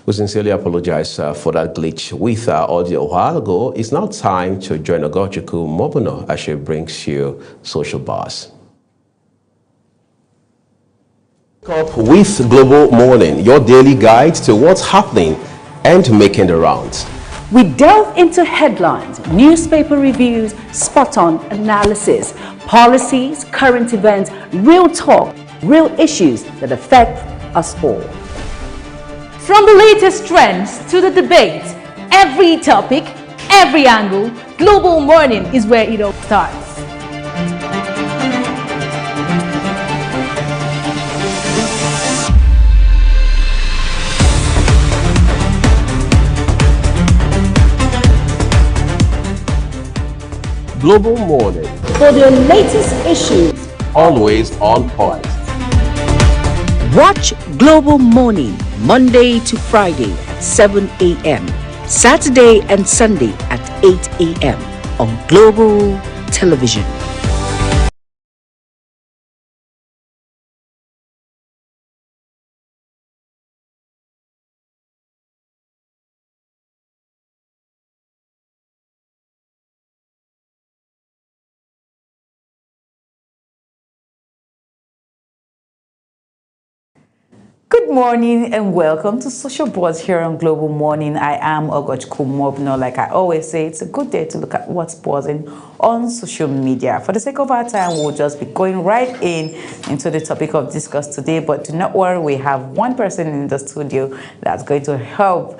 We sincerely apologize for that glitch with our audio a while ago. It's now time to join Ogochukwu Mobuno as she brings you Social Buzz. Up with Global Morning, your daily guide to what's happening and making the rounds. We delve into headlines, newspaper reviews, spot-on analysis, policies, current events, real talk, real issues that affect us all. From the latest trends to the debate, every topic, every angle, Global Morning is where it all starts. Global Morning, For the latest issues, always on point. watch Global Morning Monday to Friday at 7 a.m., Saturday and Sunday at 8 a.m. on Global Television. Good morning and welcome to Social Buzz here on Global Morning. I am Ogochukwu Mobuno. Like I always say, it's a good day to look at what's buzzing on social media. For the sake of our time, we'll just be going right into the topic of discuss today. But do not worry, we have one person in the studio that's going to help,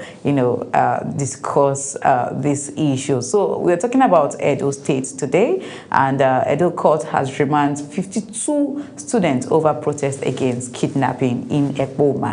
discuss this issue. So we're talking about Edo State today, and Edo Court has remanded 52 students over protest against kidnapping in Ekpoma.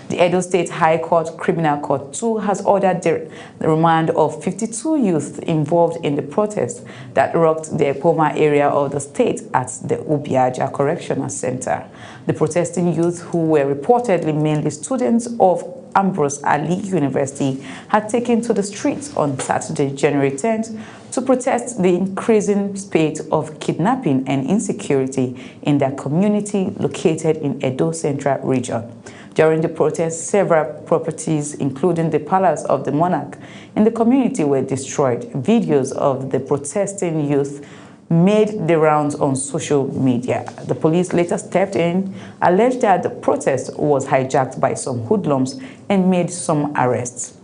The Edo State High Court Criminal Court 2 has ordered the remand of 52 youth involved in the protest that rocked the Ekpoma area of the state at the Ubiaja Correctional Center. The protesting youth, who were reportedly mainly students of Ambrose Ali University, had taken to the streets on Saturday, January 10th, to protest the increasing spate of kidnapping and insecurity in their community located in Edo Central region. During the protest, several properties, including the Palace of the Monarch in the community, were destroyed. Videos of the protesting youth made the rounds on social media. The police later stepped in, alleged that the protest was hijacked by some hoodlums, and made some arrests.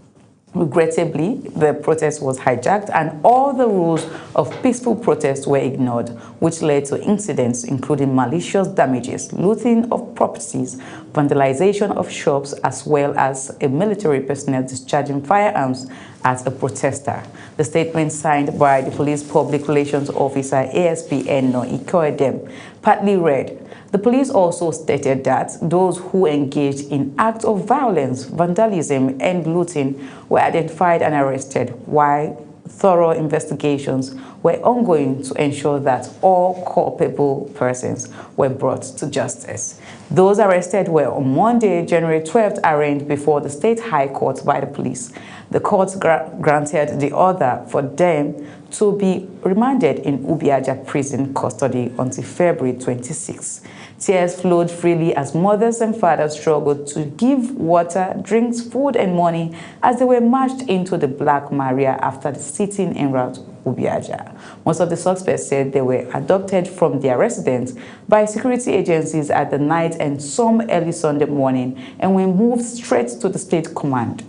Regrettably, the protest was hijacked and all the rules of peaceful protest were ignored, which led to incidents including malicious damages, looting of properties, vandalization of shops, as well as a military personnel discharging firearms at a protester. The statement signed by the police public relations officer ASP Eno Ikoedem partly read, the police also stated that those who engaged in acts of violence, vandalism, and looting were identified and arrested, while thorough investigations were ongoing to ensure that all culpable persons were brought to justice. Those arrested were on Monday, January 12th, arraigned before the State High Court by the police. The court granted the order for them to be remanded in Ubiaja prison custody until February 26. Tears flowed freely as mothers and fathers struggled to give water, drinks, food, and money as they were marched into the Black Maria after the sitting en route Ubiaja. Most of the suspects said they were abducted from their residence by security agencies at the night and some early Sunday morning and were moved straight to the state command.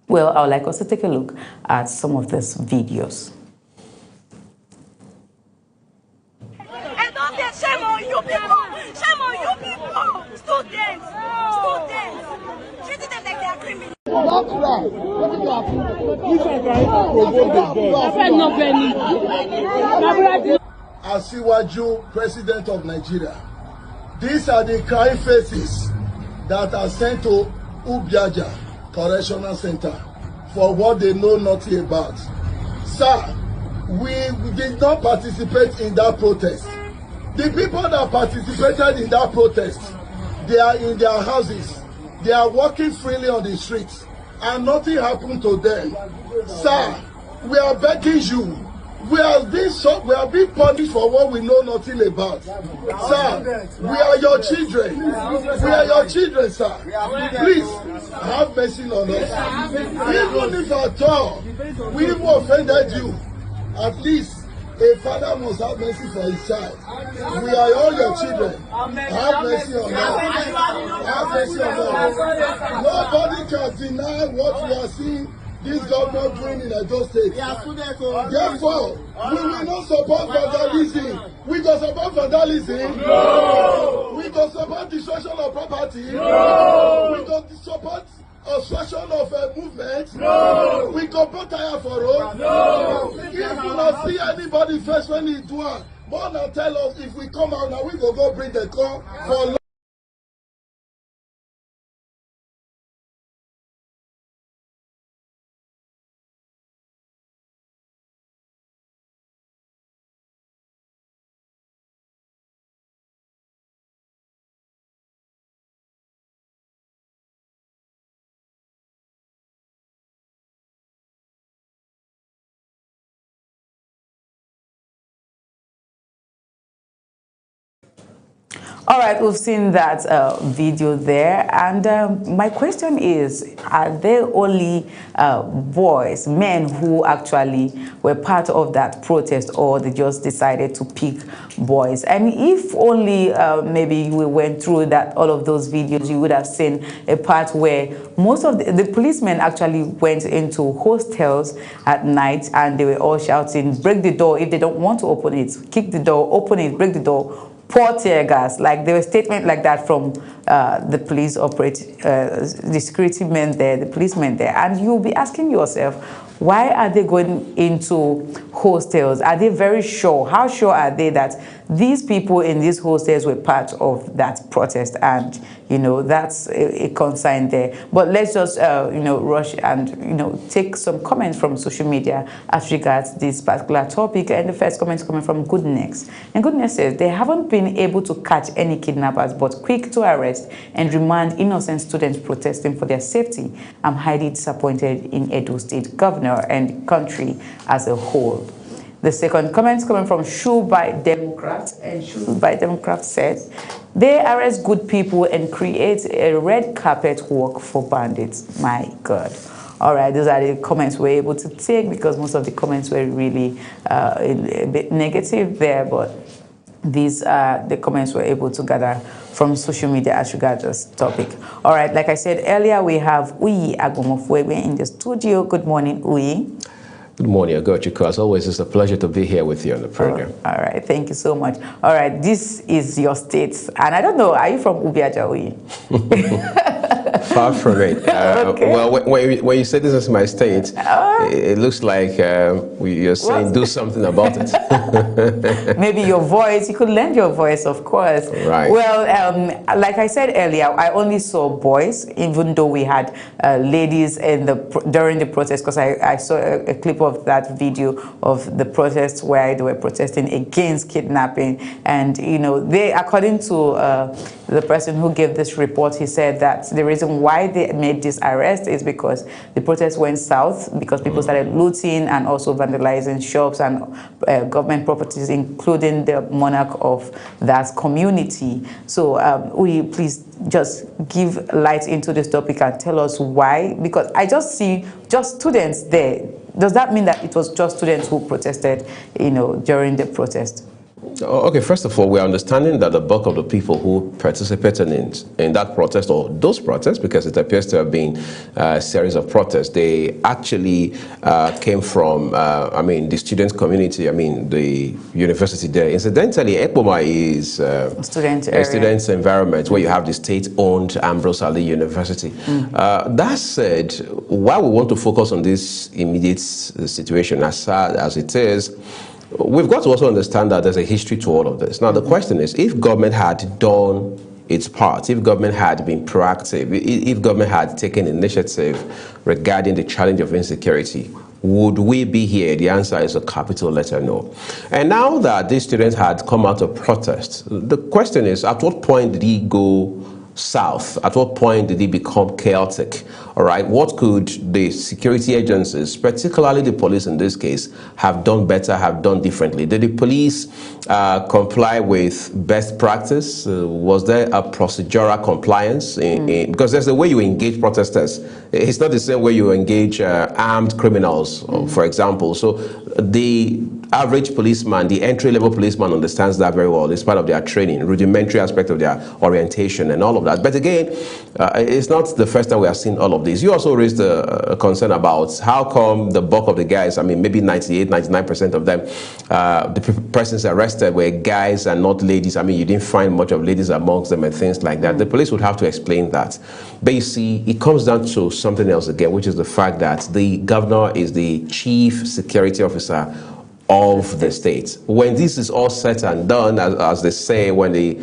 Well, I would like us to take a look at some of these videos. Shame on you people! Shame on you people! Students! Students! Treating them like they are criminals. That's right. What is happening? Asiwaju, President of Nigeria. These are the crying faces that are sent to Ubiaja Correctional Center for what they know nothing about. Sir, we did not participate in that protest. The people that participated in that protest, they are in their houses. They are walking freely on the streets and nothing happened to them. Sir, we are begging you. we are being punished for what we know nothing about. Sir, we are your children. We are your children, sir. Please, have mercy on us. Even if at all we even offended you, at least a father must have mercy for his child. We are all your children. Have mercy on us. Have mercy on us. Nobody can deny what we are seeing this government doing in Edo State. Therefore, we will not support vandalism. We don't support vandalism. No. We don't support destruction of property. No. We don't support obstruction of a movement. No. We go put tire for road. No. If you not see anybody first when he do it, more than tell us if we come out now, we go bring the car for. All right, we've seen that video there, and my question is, are there only boys, men who actually were part of that protest, or they just decided to pick boys? And if only maybe we went through that, all of those videos, you would have seen a part where most of the policemen actually went into hostels at night, and they were all shouting, break the door if they don't want to open it, kick the door, open it, break the door, pour tear gas. Like there was a statement like that from the police the security men there, the policemen there, and you'll be asking yourself, why are they going into hostels? Are they very sure? How sure are they that these people in these hostels were part of that protest? And you know, that's a concern there. But let's just you know, rush and take some comments from social media as regards this particular topic. And the first comment is coming from Goodness, and Goodness says they haven't been able to catch any kidnappers, but quick to arrest and remand innocent students protesting for their safety. I'm highly disappointed in Edo State Governor and country as a whole. The second comment is coming from Shoe by Democrat, and Shoe by Democrat says they arrest good people and create a red carpet walk for bandits. My God. All right, those are the comments we're able to take, because most of the comments were really a bit negative there, but these are the comments we're able to gather from social media as regards this topic. All right, like I said earlier, we have Uyi Agomofwewe in the studio. Good morning, Uyi. Good morning, Agochiko. As always, it's a pleasure to be here with you on the program. All right, thank you so much. All right, this is your state, and I don't know, are you from Ubiaja, Uyi? Far from it. Okay. Well, when you say this is my state, it looks like you're saying do something about it. Maybe your voice, you could lend your voice, of course. Right. Well, like I said earlier, I only saw boys, even though we had ladies during the protest, because I saw a clip of that video of the protests where they were protesting against kidnapping. And, you know, they, according to the person who gave this report, he said that the reason why they made this arrest is because the protest went south, because people started looting and also vandalizing shops and government properties, including the monarch of that community. So will you please just give light into this topic and tell us why? Because I just see just students there. Does that mean that it was just students who protested, you know, during the protest? Okay, first of all, we're understanding that the bulk of the people who participated in that protest, or those protests, because it appears to have been a series of protests, they actually came from, I mean, the student community, I mean, the university there. Incidentally, Ekpoma is a student environment where you have the state-owned Ambrose Ali University. That said, why we want to focus on this immediate situation, as sad as it is, we've got to also understand that there's a history to all of this. Now, the question is, if government had done its part, if government had been proactive, if government had taken initiative regarding the challenge of insecurity, would we be here? The answer is a capital letter no. And now that these students had come out to protest, the question is, at what point did he go south? At what point did it become chaotic? All right, what could the security agencies, particularly the police in this case, have done better, have done differently? Did the police comply with best practice? Was there a procedural compliance? Because there's a way you engage protesters. It's not the same way you engage armed criminals, for example. So the average policeman, the entry-level policeman understands that very well. It's part of their training, rudimentary aspect of their orientation and all of that. But again, it's not the first time we have seen all of this. You also raised a concern about how come the bulk of the guys, I mean, maybe 98, 99% of them, the persons arrested were guys and not ladies. I mean, you didn't find much of ladies amongst them and things like that. The police would have to explain that. But you see, it comes down to something else again, which is the fact that the governor is the chief security officer of the state. When this is all said and done, as they say, when the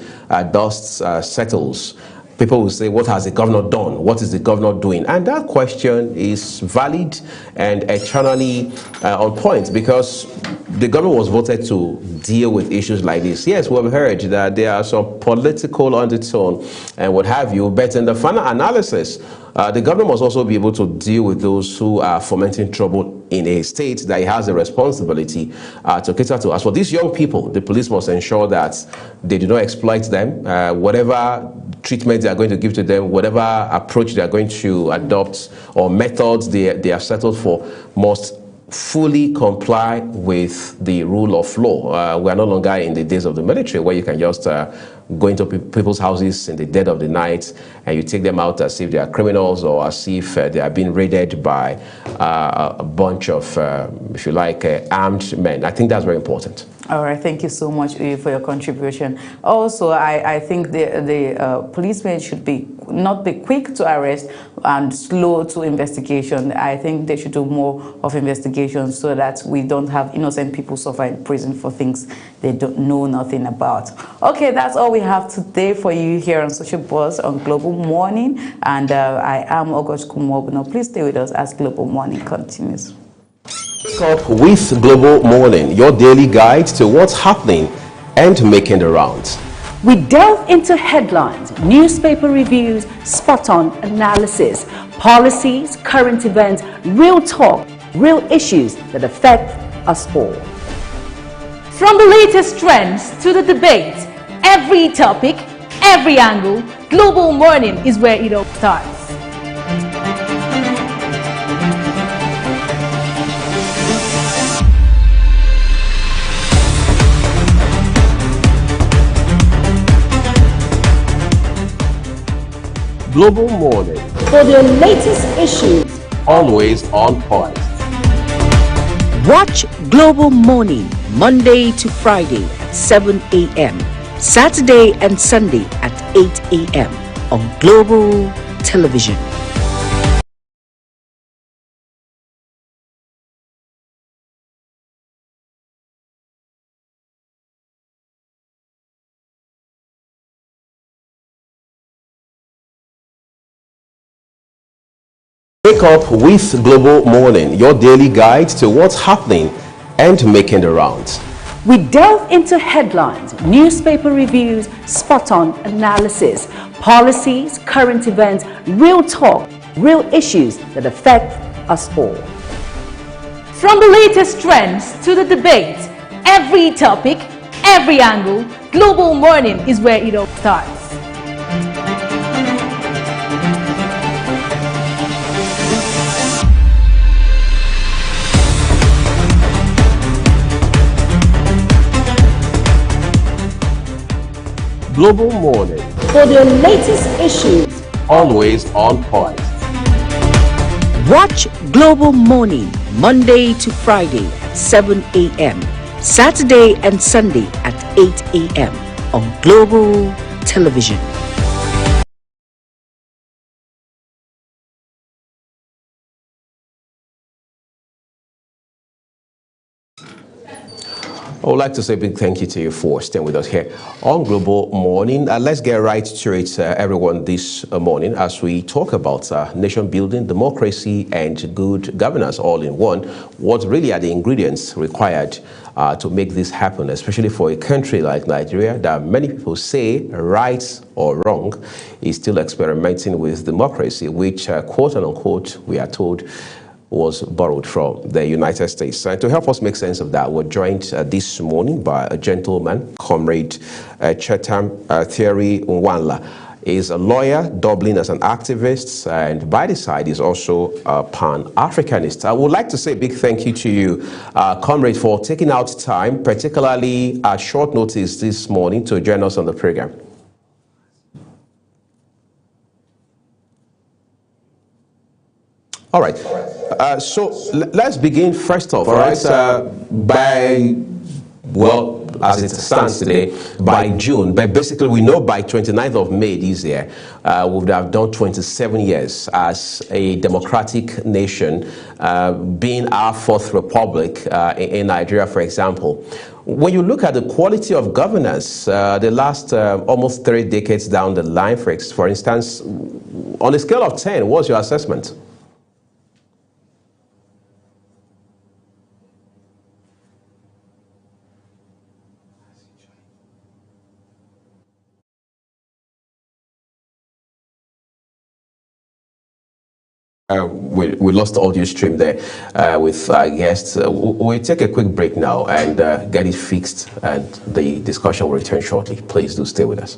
dust settles, people will say, what has the governor done? What is the governor doing? And that question is valid and eternally on point, because the governor was voted to deal with issues like this. Yes, we've heard that there are some political undertone and what have you, but in the final analysis, the governor must also be able to deal with those who are fomenting trouble in a state that he has a responsibility to cater to. As for these young people, the police must ensure that they do not exploit them. Whatever treatment they are going to give to them, whatever approach they are going to adopt or methods they are settled for, must fully comply with the rule of law. We are no longer in the days of the military where you can just go into people's houses in the dead of the night and you take them out as if they are criminals or as if they are being raided by a bunch of, if you like, armed men. I think that's very important. All right, thank you so much, Uyi, for your contribution. Also, I think the policemen should not be quick to arrest and slow to investigation. I think they should do more of investigation so that we don't have innocent people suffer in prison for things they don't know nothing about. Okay, that's all we have today for you here on Social Buzz on Global Morning. And I am Ogoch Kumobno. Please stay with us as Global Morning continues. Wake up with Global Morning, your daily guide to what's happening and making the rounds. We delve into headlines, newspaper reviews, spot-on analysis, policies, current events, real talk, real issues that affect us all. From the latest trends to the debate, every topic, every angle, Global Morning is where it all starts. Global Morning, For the latest issues, always on point. watch Global Morning Monday to Friday at 7 a.m., Saturday and Sunday at 8 a.m. on Global Television. Wake up with Global Morning, your daily guide to what's happening and making the rounds. We delve into headlines, newspaper reviews, spot-on analysis, policies, current events, real talk, real issues that affect us all. From the latest trends to the debate, every topic, every angle, Global Morning is where it all starts. Global Morning, For the latest issues, always on point. watch Global Morning Monday to Friday at 7 a.m., Saturday and Sunday at 8 a.m. on Global Television. I would like to say a big thank you to you for staying with us here on Global Morning. Let's get right to it, everyone, this morning as we talk about nation building, democracy, and good governance all in one. What really are the ingredients required to make this happen, especially for a country like Nigeria that many people say, right or wrong, is still experimenting with democracy, which, quote unquote, we are told, was borrowed from the United States. And to help us make sense of that, we're joined this morning by a gentleman, Comrade Chetam Thierry Nwanla. He's a lawyer, doubling as an activist, and by the side, he's also a Pan-Africanist. I would like to say a big thank you to you, Comrade, for taking out time, particularly at short notice this morning, to join us on the program. All right. So let's begin first off, all right, as it stands today, by June, but basically we know by 29th of May this year, we would have done 27 years as a democratic nation, being our fourth republic in Nigeria, for example. When you look at the quality of governance, the last almost 3 decades down the line, for instance, on a scale of 10, what's your assessment? We lost the audio stream there with our guests. We'll take a quick break now and get it fixed, and the discussion will return shortly. Please do stay with us.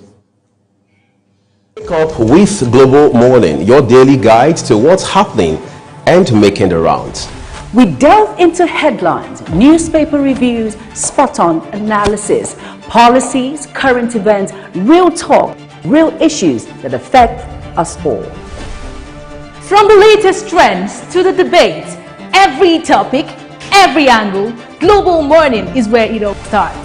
Wake up with Global Morning, your daily guide to what's happening and making the rounds. We delve into headlines, newspaper reviews, spot-on analysis, policies, current events, real talk, real issues that affect us all. From the latest trends to the debate, every topic, every angle, Global Morning is where it all starts.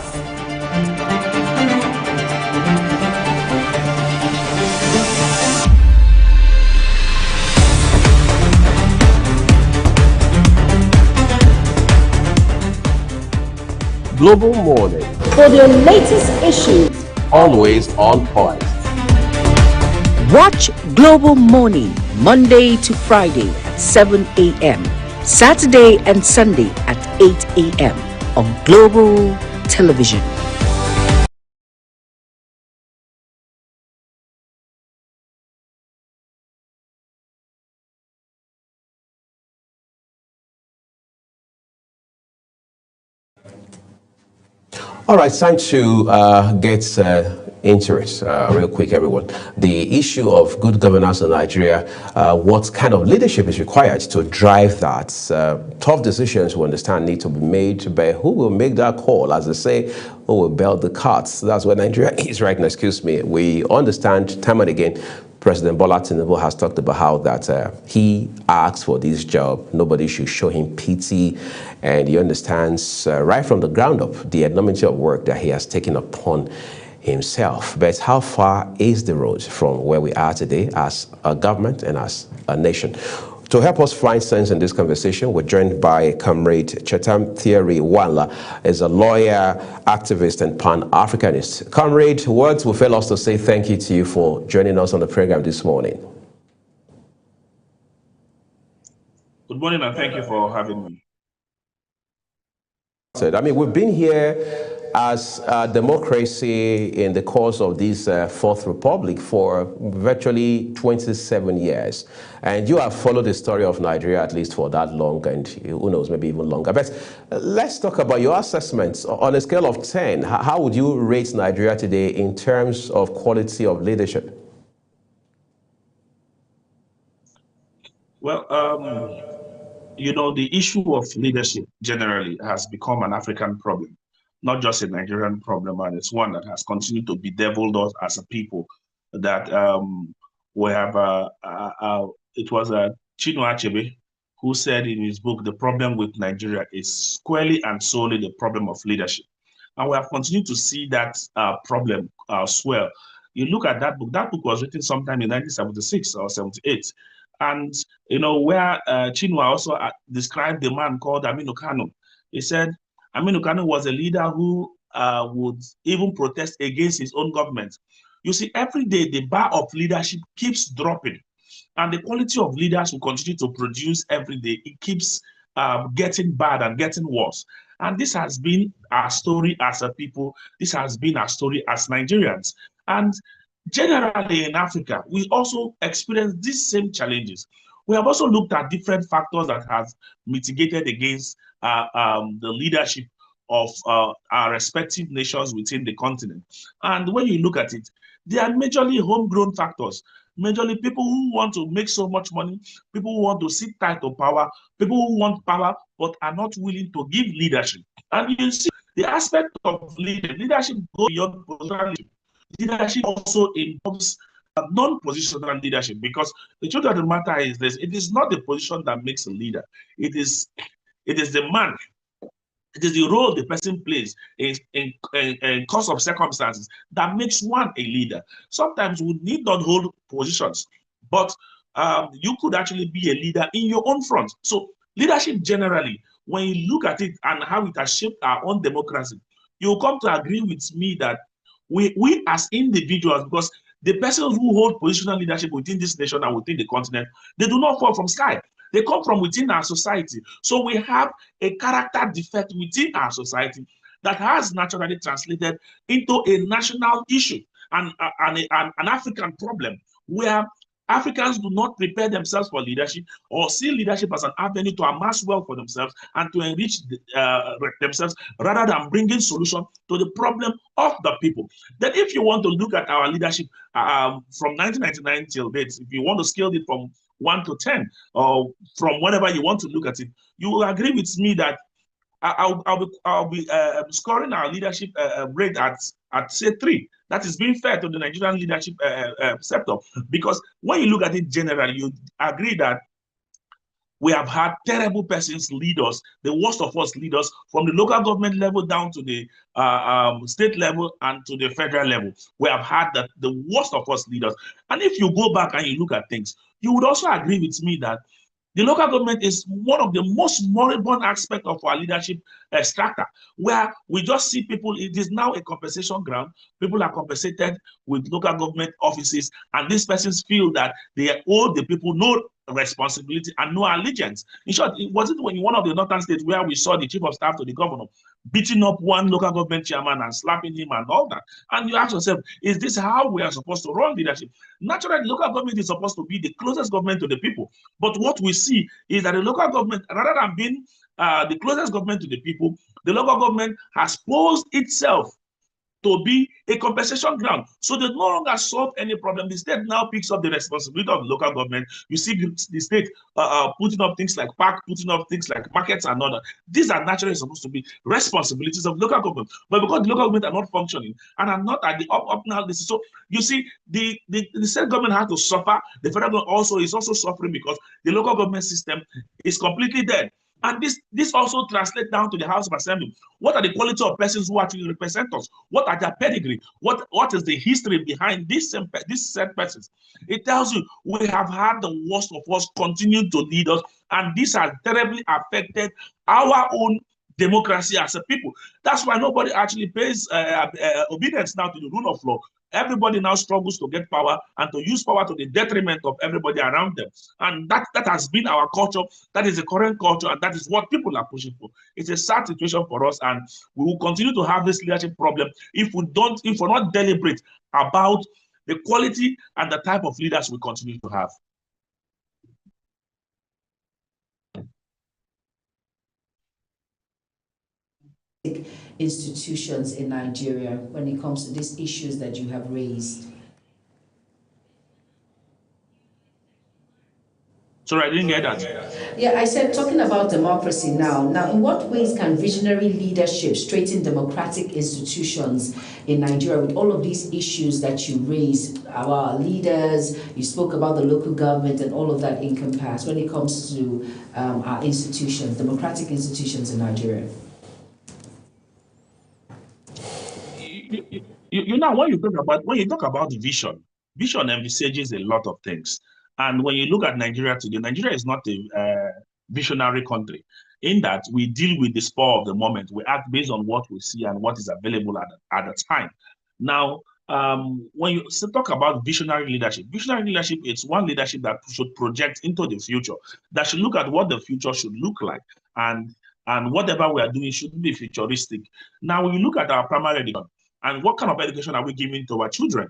Global Morning, For the latest issues, always on point. watch Global Morning Monday to Friday at 7 a.m., Saturday and Sunday at 8 a.m. on Global Television. All right, time to get into it real quick, everyone. The issue of good governance in Nigeria, what kind of leadership is required to drive that? Tough decisions, we understand, need to be made, but who will make that call? As they say, who will belt the carts? That's where Nigeria is right now, excuse me. We understand time and again, President Bola Tinubu has talked about how that he asked for this job. Nobody should show him pity. And he understands right from the ground up the enormity of work that he has taken upon himself. But how far is the road from where we are today as a government and as a nation? To help us find sense in this conversation, we're joined by Comrade Chetam Thierry Nwanla, as a lawyer, activist, and Pan-Africanist. Comrade, words will fail us to say thank you to you for joining us on the program this morning. Good morning, and thank you for having me. I mean, we've been here as a democracy in the course of this Fourth Republic for virtually 27 years. And you have followed the story of Nigeria at least for that long, and who knows, maybe even longer. But let's talk about your assessments. On a scale of 10, how would you rate Nigeria today in terms of quality of leadership? Well, you know, the issue of leadership generally has become an African problem, not just a Nigerian problem, and it's one that has continued to bedevil us as a people. That we have, it was Chinua Achebe who said in his book, the problem with Nigeria is squarely and solely the problem of leadership. And we have continued to see that problem swell. You look at that book was written sometime in 1976 or 78. And, you know, where Chinua also described the man called Aminu Kano. He said, Aminu Kano was a leader who would even protest against his own government. You see, every day the bar of leadership keeps dropping, and the quality of leaders will continue to produce every day. It keeps getting bad and getting worse. And this has been our story as a people. This has been our story as Nigerians. And generally in Africa, we also experience these same challenges. We have also looked at different factors that have mitigated against the leadership of our respective nations within the continent. And when you look at it, they are majorly homegrown factors, majorly people who want to make so much money, people who want to sit tight to power, people who want power but are not willing to give leadership. And you see, the aspect of leadership goes beyond positional leadership. Leadership also involves non-positional leadership, because the truth of the matter is this: it is not the position that makes a leader. It is the man. It is the role the person plays in course of circumstances that makes one a leader. Sometimes we need not hold positions, but you could actually be a leader in your own front. So leadership generally, when you look at it and how it has shaped our own democracy, you'll come to agree with me that we as individuals, because the persons who hold positional leadership within this nation and within the continent, they do not fall from sky. They come from within our society. So we have a character defect within our society that has naturally translated into a national issue and an African problem, where Africans do not prepare themselves for leadership or see leadership as an avenue to amass wealth for themselves and to enrich themselves, rather than bringing solution to the problem of the people. Then if you want to look at our leadership from 1999 till date, if you want to scale it from 1 to 10, or from whatever you want to look at it, you will agree with me that I'll be scoring our leadership rate at say 3. That is being fair to the Nigerian leadership sector, because when you look at it generally, you agree that we have had terrible persons lead us, the worst of us lead us, from the local government level down to the state level and to the federal level. We have had the worst of us lead us. And if you go back and you look at things, you would also agree with me that the local government is one of the most moribund aspects of our leadership strata, where we just see people. It is now a compensation ground. People are compensated with local government offices, and these persons feel that they owe the people no responsibility and no allegiance. In short, was it when in one of the northern states where we saw the chief of staff to the governor beating up one local government chairman and slapping him and all that? And you ask yourself, is this how we are supposed to run leadership? Naturally, the local government is supposed to be the closest government to the people. But what we see is that the local government, rather than being the closest government to the people, the local government has posed itself to be a compensation ground. So they no longer solve any problem. The state now picks up the responsibility of the local government. You see the state putting up things like park, putting up things like markets and all that. These are naturally supposed to be responsibilities of local government. But because the local government are not functioning and are not at the up now, so you see the state government has to suffer. The federal government is also suffering because the local government system is completely dead. And this also translates down to the House of Assembly. What are the quality of persons who actually represent us? What are their pedigree? What is the history behind these said persons? It tells you we have had the worst of us continue to lead us, and this has terribly affected our own democracy as a people. That's why nobody actually pays obedience now to the rule of law. Everybody now struggles to get power and to use power to the detriment of everybody around them. And that has been our culture. That is the current culture, and that is what people are pushing for. It's a sad situation for us, and we will continue to have this leadership problem if we're not deliberate about the quality and the type of leaders we continue to have. Institutions in Nigeria when it comes to these issues that you have raised? Sorry, I didn't get that. Yeah, I said talking about democracy now. Now, in what ways can visionary leadership strengthen democratic institutions in Nigeria with all of these issues that you raised? Our leaders, you spoke about the local government and all of that encompass when it comes to our institutions, democratic institutions in Nigeria. You know, when you talk about vision envisages a lot of things. And when you look at Nigeria today, Nigeria is not a visionary country. in that we deal with the spur of the moment. We act based on what we see and what is available at the time. Now, when you talk about visionary leadership is one leadership that should project into the future, that should look at what the future should look like, and whatever we are doing should be futuristic. Now, when you look at our primary education, and what kind of education are we giving to our children?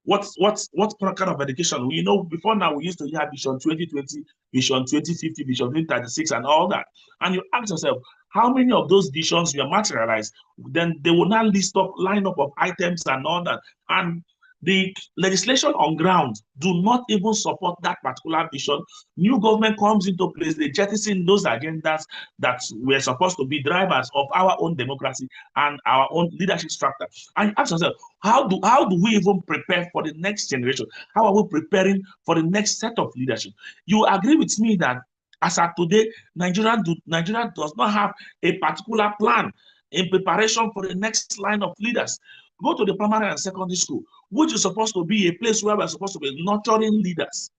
What kind of education? You know, before now we used to have Vision 2020, Vision 2050, Vision 2036, and all that. And you ask yourself, how many of those visions were materialized? Then they will now list up lineup of items and all that. And the legislation on ground do not even support that particular vision. New government comes into place, they jettison those agendas that were supposed to be drivers of our own democracy and our own leadership structure. And ask yourself, how do we even prepare for the next generation? How are we preparing for the next set of leadership? You agree with me that as of today, Nigeria does not have a particular plan in preparation for the next line of leaders. Go to the primary and secondary school, which is supposed to be a place where we're supposed to be nurturing leaders.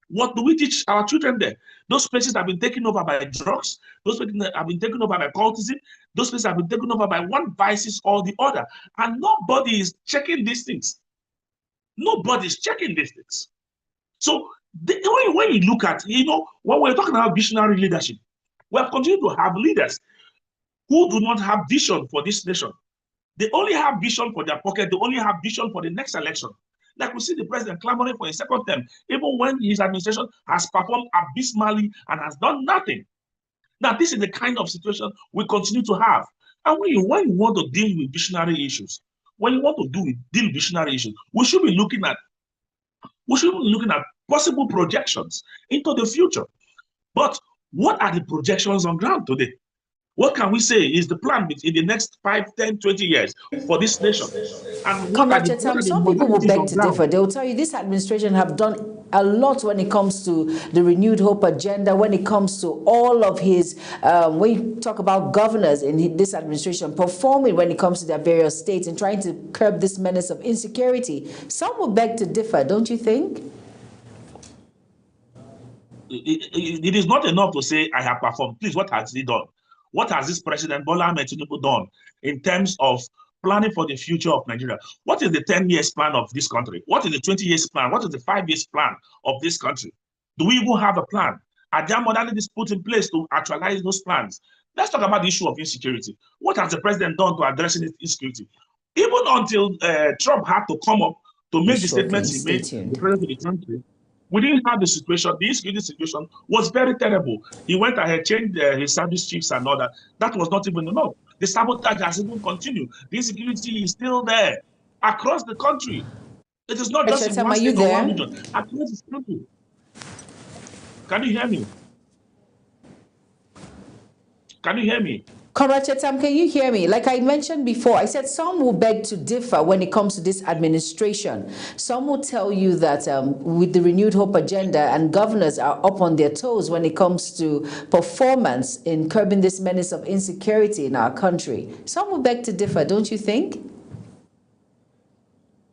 What do we teach our children there? Those places have been taken over by drugs. Those places have been taken over by cultism. Those places have been taken over by one vices or the other. And nobody is checking these things. Nobody is checking these things. So when you look at, you know, when we're talking about visionary leadership, we have continued to have leaders who do not have vision for this nation. They only have vision for their pocket. They only have vision for the next election. Like we see the president clamoring for a second term, even when his administration has performed abysmally and has done nothing. Now, this is the kind of situation we continue to have. And when you want to deal with visionary issues, when you want to deal with visionary issues, we should be looking at possible projections into the future. But what are the projections on ground today? What can we say is the plan in the next 5, 10, 20 years for this nation? And some people will beg to differ. They will tell you this administration have done a lot when it comes to the renewed hope agenda, when it comes to all of his, when you talk about governors in this administration performing when it comes to their various states and trying to curb this menace of insecurity. Some will beg to differ, don't you think? It is not enough to say, I have performed. Please, what has he done? What has this President Bola Ahmed Tinubu done in terms of planning for the future of Nigeria? What is the 10-year plan of this country? What is the 20-year plan? What is the 5-year plan of this country? Do we even have a plan? Are there modalities put in place to actualize those plans? Let's talk about the issue of insecurity. What has the president done to address insecurity? Even until Trump had to come up to make the statements he made, the president of the country, we didn't have the situation. The insecurity situation was very terrible. He went ahead, changed his service chiefs and all that. That was not even enough. The sabotage has even continued. The insecurity is still there across the country. It is not just in one state or one region. Across the country. Can you hear me? Can you hear me? Comrade Chetam, can you hear me? Like I mentioned before, I said some will beg to differ when it comes to this administration. Some will tell you that with the renewed hope agenda and governors are up on their toes when it comes to performance in curbing this menace of insecurity in our country. Some will beg to differ, don't you think?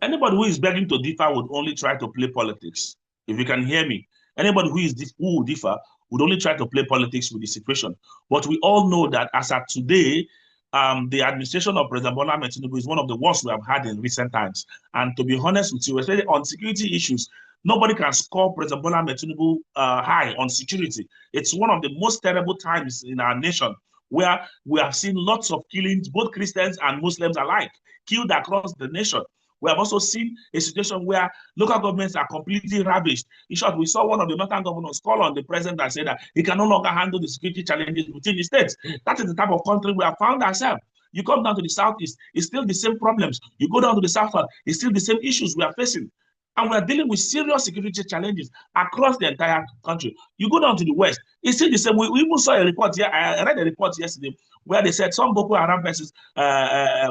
Anybody who is begging to differ would only try to play politics. If you can hear me, anybody who will differ would only try to play politics with the situation. But we all know that as of today, the administration of President Bola Ahmed Tinubu is one of the worst we have had in recent times. And to be honest with you, especially on security issues, nobody can score President Bola Ahmed Tinubu high on security. It's one of the most terrible times in our nation where we have seen lots of killings, both Christians and Muslims alike, killed across the nation. We have also seen a situation where local governments are completely ravished. In short, we saw one of the northern governors call on the president and say that he can no longer handle the security challenges within the states. That is the type of country we have found ourselves. You come down to the southeast, it's still the same problems. You go down to the south, it's still the same issues we are facing. And we are dealing with serious security challenges across the entire country. You go down to the west, it's still the same. We even saw a report here. I read a report yesterday where they said some Boko Haram persons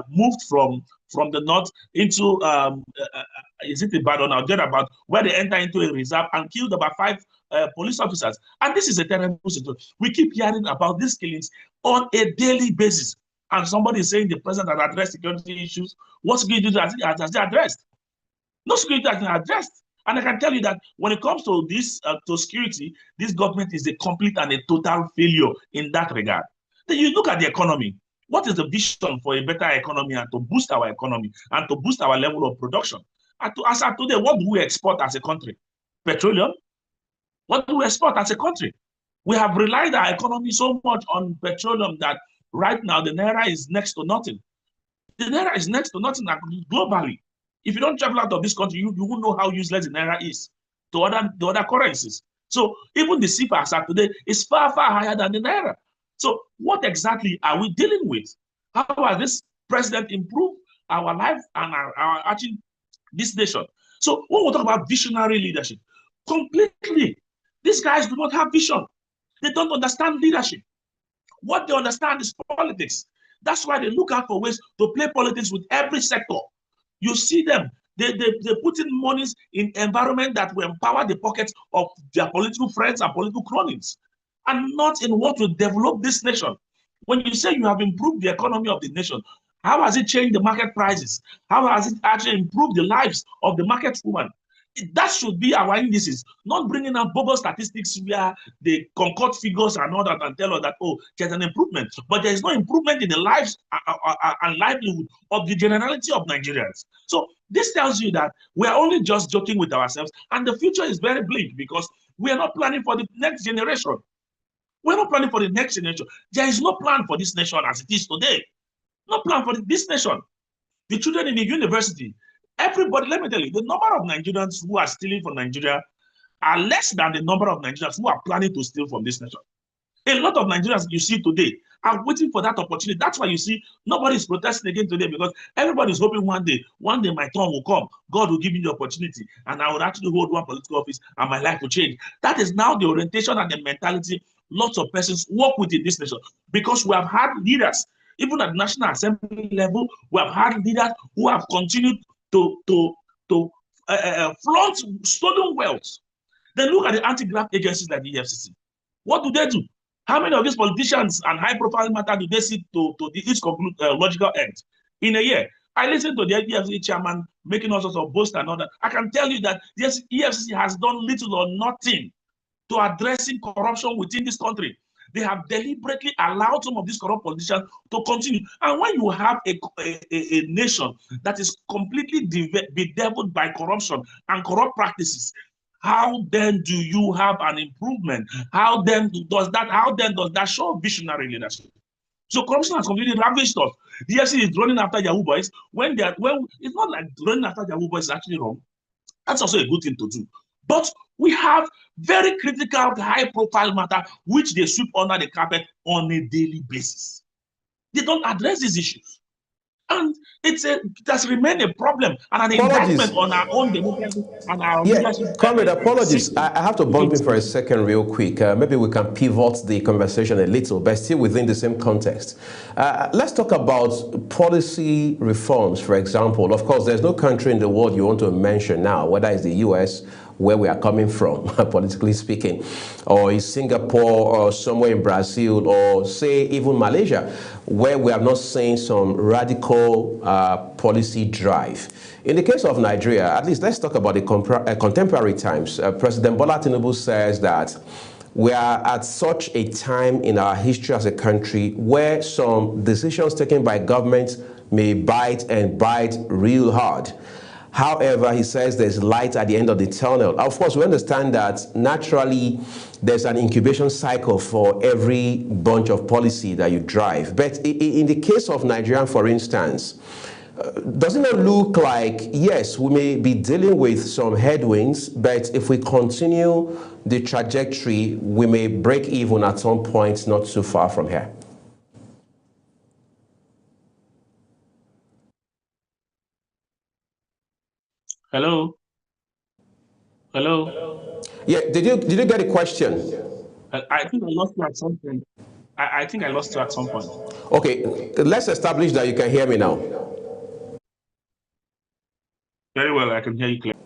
moved from the north into, is it Ibadan or thereabout, where they enter into a reserve and killed about 5 police officers. And this is a terrible situation. We keep hearing about these killings on a daily basis. And somebody is saying the president has addressed security issues. What security has he addressed? No security has been addressed. And I can tell you that when it comes to this, to security, this government is a complete and a total failure in that regard. Then you look at the economy. What is the vision for a better economy and to boost our economy and to boost our level of production? And as of today, what do we export as a country? Petroleum. What do we export as a country? We have relied our economy so much on petroleum that right now the Naira is next to nothing. The Naira is next to nothing globally. If you don't travel out of this country, you won't know how useless the Naira is to other currencies. So even the CFA as of today is far, far higher than the Naira. So what exactly are we dealing with? How has this president improved our life and our actually this nation? So when we talk about visionary leadership, completely, these guys do not have vision. They don't understand leadership. What they understand is politics. That's why they look out for ways to play politics with every sector. You see them, they put in monies in environment that will empower the pockets of their political friends and political cronies, and not in what will develop this nation. When you say you have improved the economy of the nation, how has it changed the market prices? How has it actually improved the lives of the market woman? That should be our indices, not bringing out bogus statistics where they concoct figures and all that and tell us that, oh, there's an improvement. But there is no improvement in the lives and livelihood of the generality of Nigerians. So this tells you that we are only just joking with ourselves, and the future is very bleak because we are not planning for the next generation. We're not planning for the next generation. There is no plan for this nation as it is today. No plan for this nation. The children in the university, everybody, let me tell you, the number of Nigerians who are stealing from Nigeria are less than the number of Nigerians who are planning to steal from this nation. A lot of Nigerians you see today are waiting for that opportunity. That's why you see nobody is protesting again today, because everybody is hoping one day my turn will come. God will give me the opportunity and I will actually hold one political office and my life will change. That is now the orientation and the mentality lots of persons work with in this nation, because we have had leaders, even at the National Assembly level, we have had leaders who have continued to flaunt stolen wealth. Then look at the anti-graft agencies like the EFCC. What do? How many of these politicians and high-profile matter do they see to its logical end in a year? I listened to the EFCC chairman making all sorts of boasts and all that. I can tell you that the EFCC has done little or nothing to addressing corruption within this country. They have deliberately allowed some of these corrupt politicians to continue. And when you have a nation that is completely bedeviled by corruption and corrupt practices, how then do you have an improvement? How then does that show visionary leadership? So corruption has completely ravished us. The EFCC is running after Yahoo boys when it's not like running after Yahoo boys is actually wrong. That's also a good thing to do. But we have very critical, high-profile matter which they sweep under the carpet on a daily basis. They don't address these issues. And it has remained a problem and an indictment on our own democracy and our leadership. Comrade, apologies. I have to bump in for a second real quick. Maybe we can pivot the conversation a little, but still within the same context. Let's talk about policy reforms, for example. Of course, there's no country in the world you want to mention now, whether it's the US, where we are coming from, politically speaking, or in Singapore, or somewhere in Brazil, or say even Malaysia, where we have not seen some radical policy drive. In the case of Nigeria, at least let's talk about the contemporary times. President Bola Tinubu says that we are at such a time in our history as a country where some decisions taken by government may bite real hard. However, he says there's light at the end of the tunnel. Of course, we understand that naturally there's an incubation cycle for every bunch of policy that you drive. But in the case of Nigeria, for instance, doesn't it look like, yes, we may be dealing with some headwinds, but if we continue the trajectory, we may break even at some point not too far from here? Hello? Hello? Yeah, did you get a question? I think I lost you at some point. I think I lost you at some point. Okay, let's establish that you can hear me now. Very well, I can hear you clearly.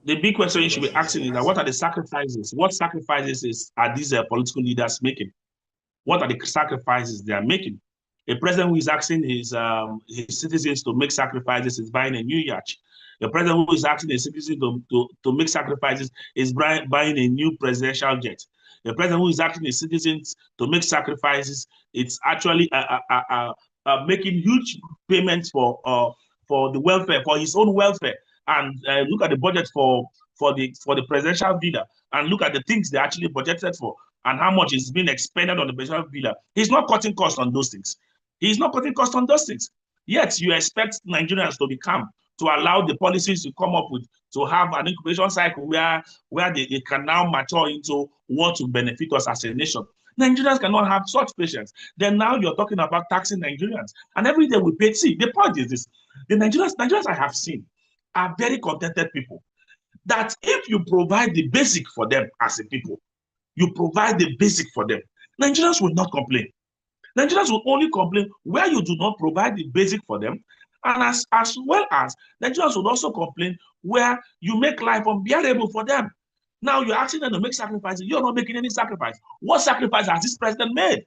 The big question you should be asking is that what are the sacrifices? What sacrifices are these political leaders making? What are the sacrifices they are making? A president who is asking his citizens to make sacrifices is buying a new yacht. The president who is asking a citizen to make sacrifices is buying a new presidential jet. The president who is asking a citizen to make sacrifices, it's actually making huge payments for the welfare, for his own welfare. And look at the budget for the presidential villa, and look at the things they actually budgeted for, and how much is being expended on the presidential villa. He's not cutting costs on those things. He's not putting cost on those things. Yet you expect Nigerians to be calm, to allow the policies to come up with, to have an incubation cycle where they can now mature into what will benefit us as a nation. Nigerians cannot have such patience. Then now you're talking about taxing Nigerians. And every day we pay. See, the point is this. The Nigerians I have seen are very contented people. That if you provide the basic for them as a people, you provide the basic for them, Nigerians will not complain. Nigerians will only complain where you do not provide the basic for them, and as well as Nigerians would also complain where you make life unbearable for them. Now you're asking them to make sacrifices. You're not making any sacrifice. What sacrifice has this president made?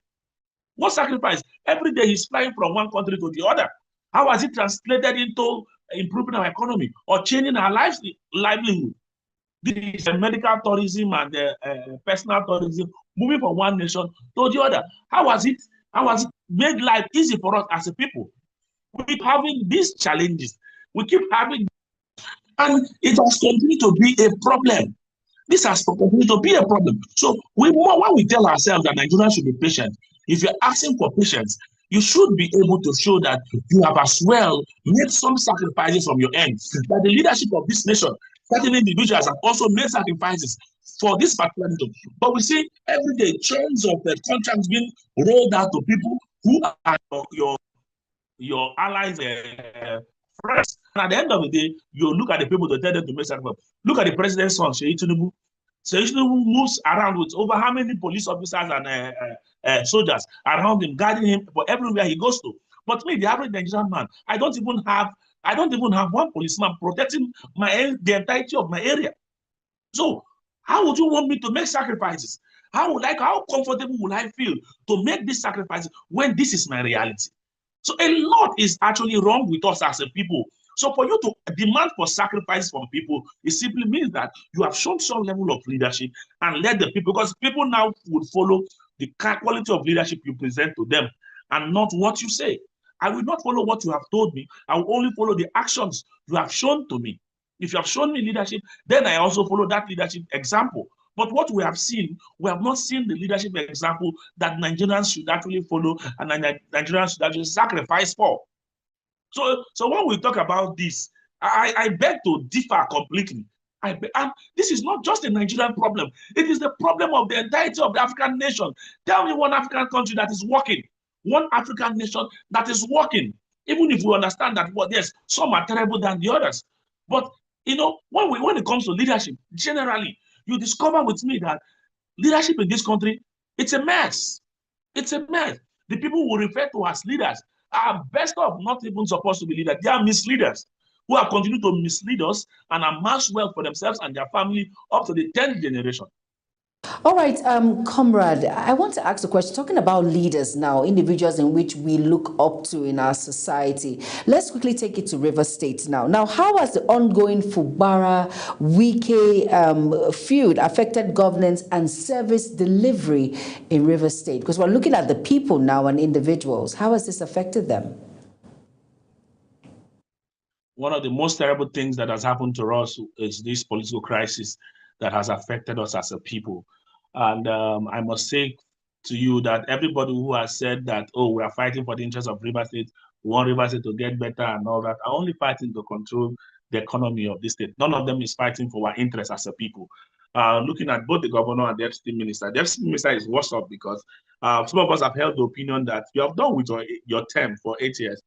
What sacrifice? Every day he's flying from one country to the other. How has it translated into improving our economy or changing our livelihood? This is medical tourism and personal tourism, moving from one nation to the other. How has it made life easy for us as a people? We keep having these challenges. We keep having, and it has continued to be a problem. This has continued to be a problem. So when we tell ourselves that Nigerians should be patient, if you're asking for patience, you should be able to show that you have as well made some sacrifices from your end. That the leadership of this nation, certain individuals have also made sacrifices for this particular nation. But we see every day chains of the contracts being rolled out to people who are your allies, friends. And at the end of the day, you look at the people to tell them to make sacrifices. Look at the president's son, Seyi Tinubu. Seyi Tinubu moves around with over how many police officers and soldiers around him, guarding him for everywhere he goes to. But me, the average Nigerian man, I don't even have one policeman protecting the entirety of my area. So how would you want me to make sacrifices? How comfortable will I feel to make these sacrifices when this is my reality? So a lot is actually wrong with us as a people. So for you to demand for sacrifice from people, it simply means that you have shown some level of leadership and let the people, because people now would follow the quality of leadership you present to them and not what you say. I will not follow what you have told me. I will only follow the actions you have shown to me. If you have shown me leadership, then I also follow that leadership example. But what we have seen, we have not seen the leadership example that Nigerians should actually follow and Nigerians should actually sacrifice for. So when we talk about this, I beg to differ completely. And this is not just a Nigerian problem. It is the problem of the entirety of the African nation. Tell me one African country that is working. One African nation that is working. Even if we understand that, well, yes, some are terrible than the others. But, you know, when it comes to leadership, generally, you discover with me that leadership in this country, it's a mess. It's a mess. The people we refer to as leaders are best off not even supposed to be leaders. They are misleaders who have continued to mislead us and amass wealth for themselves and their family up to the 10th generation. All right, comrade, I want to ask a question. Talking about leaders now, individuals in which we look up to in our society. Let's quickly take it to River State now. Now, how has the ongoing Fubara-Wike feud affected governance and service delivery in River State? Because we're looking at the people now and individuals. How has this affected them? One of the most terrible things that has happened to us is this political crisis that has affected us as a people. And I must say to you that everybody who has said that, oh, we are fighting for the interests of River State, we want River State to get better and all that, are only fighting to control the economy of this state. None of them is fighting for our interests as a people. Looking at both the governor and the deputy minister is worse off because some of us have held the opinion that you have done with your term for 8 years.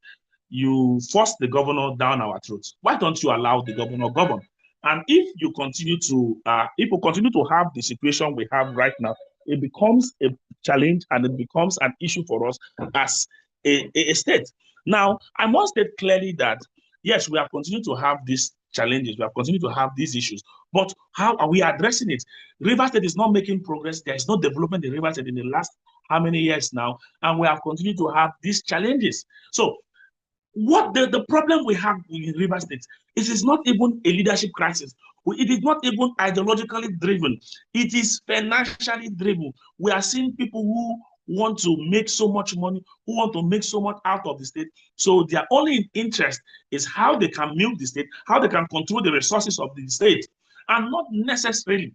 You forced the governor down our throats. Why don't you allow the governor govern? And if you continue to, have the situation we have right now, it becomes a challenge and it becomes an issue for us as a state. Now, I must state clearly that, yes, we have continued to have these challenges, we have continued to have these issues, but how are we addressing it? River State is not making progress. There is no development in River State in the last how many years now, and we have continued to have these challenges. So What the problem we have in River State, it is not even a leadership crisis. It is not even ideologically driven. It is financially driven. We are seeing people who want to make so much money, who want to make so much out of the state. So their only interest is how they can milk the state, how they can control the resources of the state, and not necessarily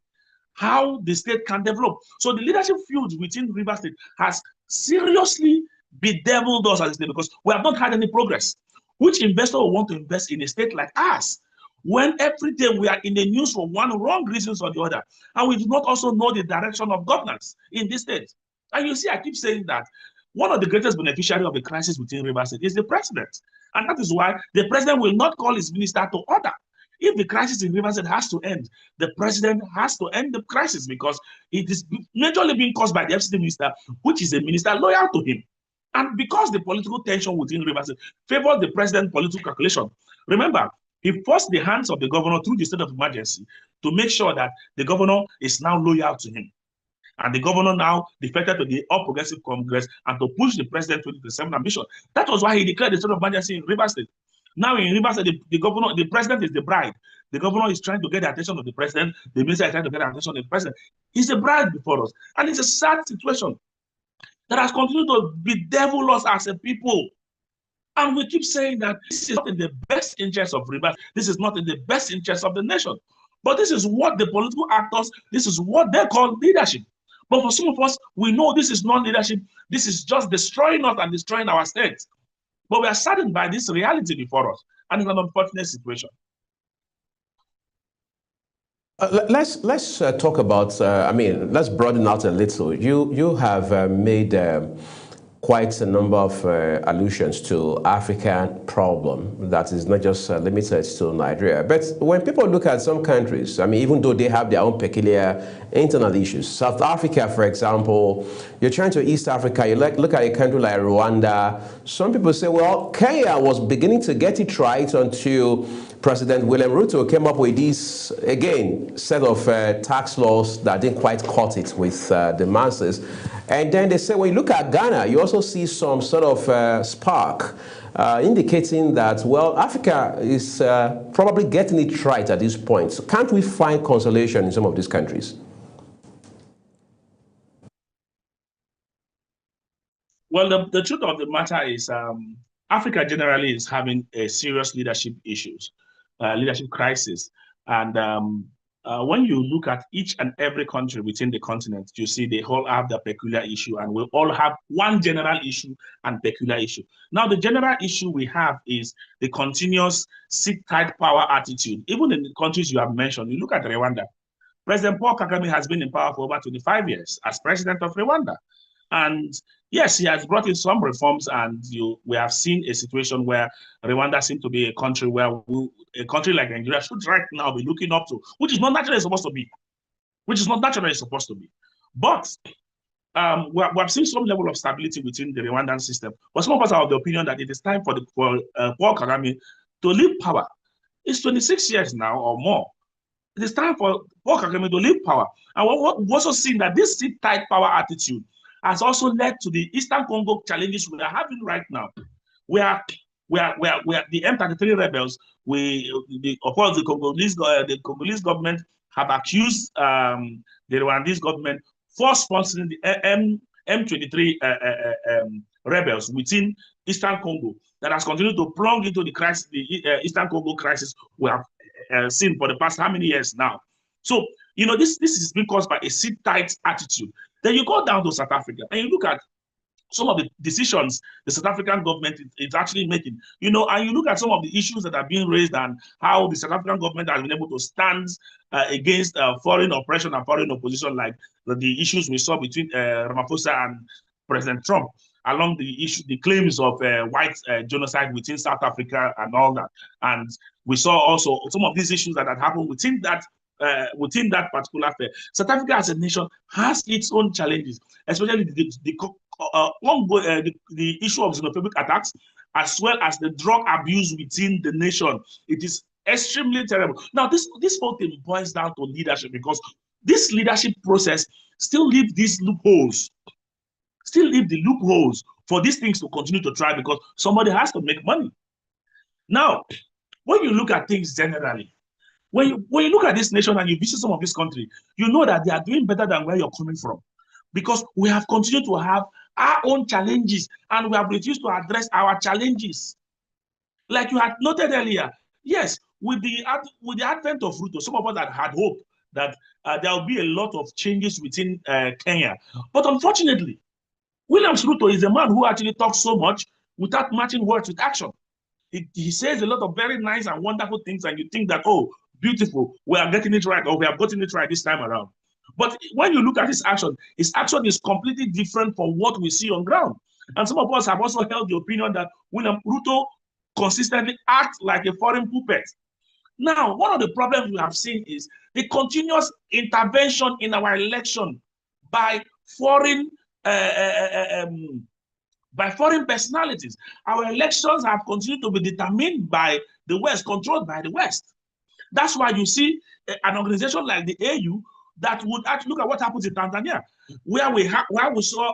how the state can develop. So the leadership field within River State has seriously bedeviled us as a state because we have not had any progress. Which investor will want to invest in a state like us when every day we are in the news for one wrong reasons or the other, and we do not also know the direction of governance in this state? And you see, I keep saying that one of the greatest beneficiaries of the crisis within River State is the president. And that is why the president will not call his minister to order. If the crisis in River State has to end, the president has to end the crisis because it is majorly being caused by the FCT minister, which is a minister loyal to him. And because the political tension within River State favors the president's political calculation, remember, he forced the hands of the governor through the state of emergency to make sure that the governor is now loyal to him. And the governor now defected to the All Progressive Congress and to push the president to the 2027 ambition. That was why he declared the state of emergency in River State. Now in River State, the president is the bride. The governor is trying to get the attention of the president. The minister is trying to get the attention of the president. He's a bride before us. And it's a sad situation that has continued to bedevil us as a people. And we keep saying that this is not in the best interest of Rivers. This is not in the best interest of the nation. But this is what the political actors, this is what they call leadership. But for some of us, we know this is not leadership. This is just destroying us and destroying our state. But we are saddened by this reality before us. And it's an unfortunate situation. Let's talk about, let's broaden out a little. You have made quite a number of allusions to African problem that is not just limited to Nigeria. But when people look at some countries, even though they have their own peculiar internal issues, South Africa, for example, you're trying to East Africa, you look at a country like Rwanda. Some people say, well, Kenya was beginning to get it right until President William Ruto came up with this, again, set of tax laws that didn't quite cut it with the masses. And then they say, when you look at Ghana, you also see some sort of spark indicating that, well, Africa is probably getting it right at this point. So can't we find consolation in some of these countries? Well, the truth of the matter is Africa generally is having a serious leadership issues, leadership crisis. And when you look at each and every country within the continent, you see they all have their peculiar issue, and we all have one general issue and peculiar issue. Now, the general issue we have is the continuous sit-tight power attitude. Even in the countries you have mentioned, you look at Rwanda. President Paul Kagame has been in power for over 25 years as president of Rwanda. And yes, he has brought in some reforms, and we have seen a situation where Rwanda seems to be a country where a country like Nigeria should right now be looking up to, which is not naturally supposed to be. But we have seen some level of stability within the Rwandan system. But some of us are of the opinion that it is time for Paul Kagame to leave power. It's 26 years now or more. It is time for Paul Kagame to leave power. And we've also seen that this sit-tight power attitude has also led to the Eastern Congo challenges we are having right now. Where the M23 rebels, of course, the Congolese government have accused the Rwandese government for sponsoring the M23 rebels within Eastern Congo that has continued to plunge into the crisis, the Eastern Congo crisis we have seen for the past how many years now. So, this is being caused by a sit-tight attitude. Then you go down to South Africa and you look at some of the decisions the South African government is actually making, and you look at some of the issues that are being raised and how the South African government has been able to stand against foreign oppression and foreign opposition, like the issues we saw between Ramaphosa and President Trump, along the claims of white genocide within South Africa and all that. And we saw also some of these issues that had happened within that particular affair. South Africa as a nation has its own challenges, especially the issue of xenophobic attacks, as well as the drug abuse within the nation. It is extremely terrible. Now, this whole thing boils down to leadership, because this leadership process still leaves these loopholes, for these things to continue to try, because somebody has to make money. Now, when you look at things generally, when you look at this nation and you visit some of this country, you know that they are doing better than where you're coming from, because we have continued to have our own challenges and we have refused to address our challenges. Like you had noted earlier, yes, with the advent of Ruto, some of us had hope that there will be a lot of changes within Kenya. But unfortunately, Williams Ruto is a man who actually talks so much without matching words with action. He says a lot of very nice and wonderful things, and you think that, oh, beautiful, we are getting it right, or we have gotten it right this time around. But when you look at his action is completely different from what we see on ground. And some of us have also held the opinion that William Ruto consistently acts like a foreign puppet. Now, one of the problems we have seen is the continuous intervention in our election by foreign personalities. Our elections have continued to be determined by the West, controlled by the West. That's why you see an organization like the AU that would actually look at what happens in Tanzania, where we saw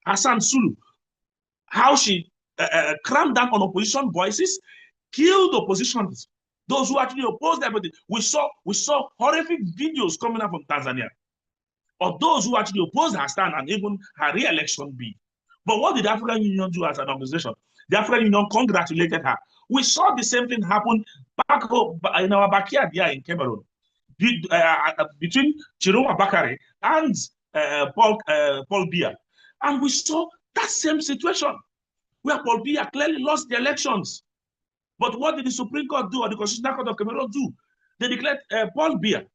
Hassan Sulu, how she crammed down on opposition voices, killed oppositions, those who actually opposed everything. We saw horrific videos coming up from Tanzania of those who actually opposed her stand and even her re-election bid. But what did the African Union do as an organization? The African Union congratulated her. We saw the same thing happen back home in our backyard here in Cameroon, between Chiroma Bakare and Paul Biya. And we saw that same situation where Paul Biya clearly lost the elections. But what did the Supreme Court do, or the Constitutional Court of Cameroon do? They declared Paul Biya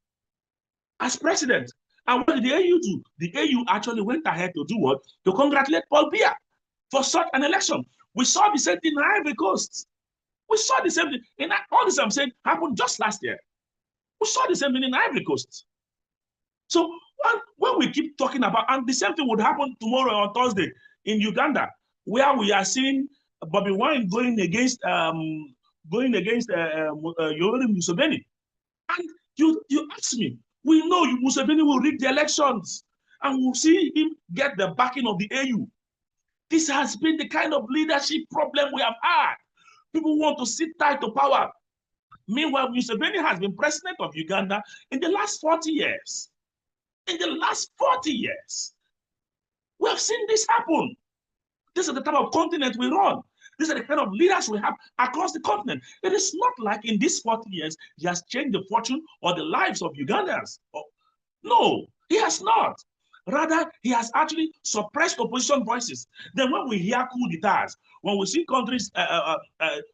as president. And what did the AU do? The AU actually went ahead to do what? To congratulate Paul Biya for such an election. We saw the same thing in Ivory Coast. We saw the same thing. In all this I'm saying happened just last year. We saw the same thing in Ivory Coast. So when we keep talking about, and the same thing would happen tomorrow on Thursday in Uganda, where we are seeing Bobby Wine going against Yoweri Museveni. And you ask me, we know Museveni will rig the elections, and we'll see him get the backing of the AU. This has been the kind of leadership problem we have had. People want to sit tight to power. Meanwhile, Museveni has been president of Uganda in the last 40 years. In the last 40 years. We have seen this happen. This is the type of continent we run. These are the kind of leaders we have across the continent. It is not like in these 40 years, he has changed the fortune or the lives of Ugandans. No, he has not. Rather, he has actually suppressed opposition voices. Then when we hear coup d'etats, when we see countries,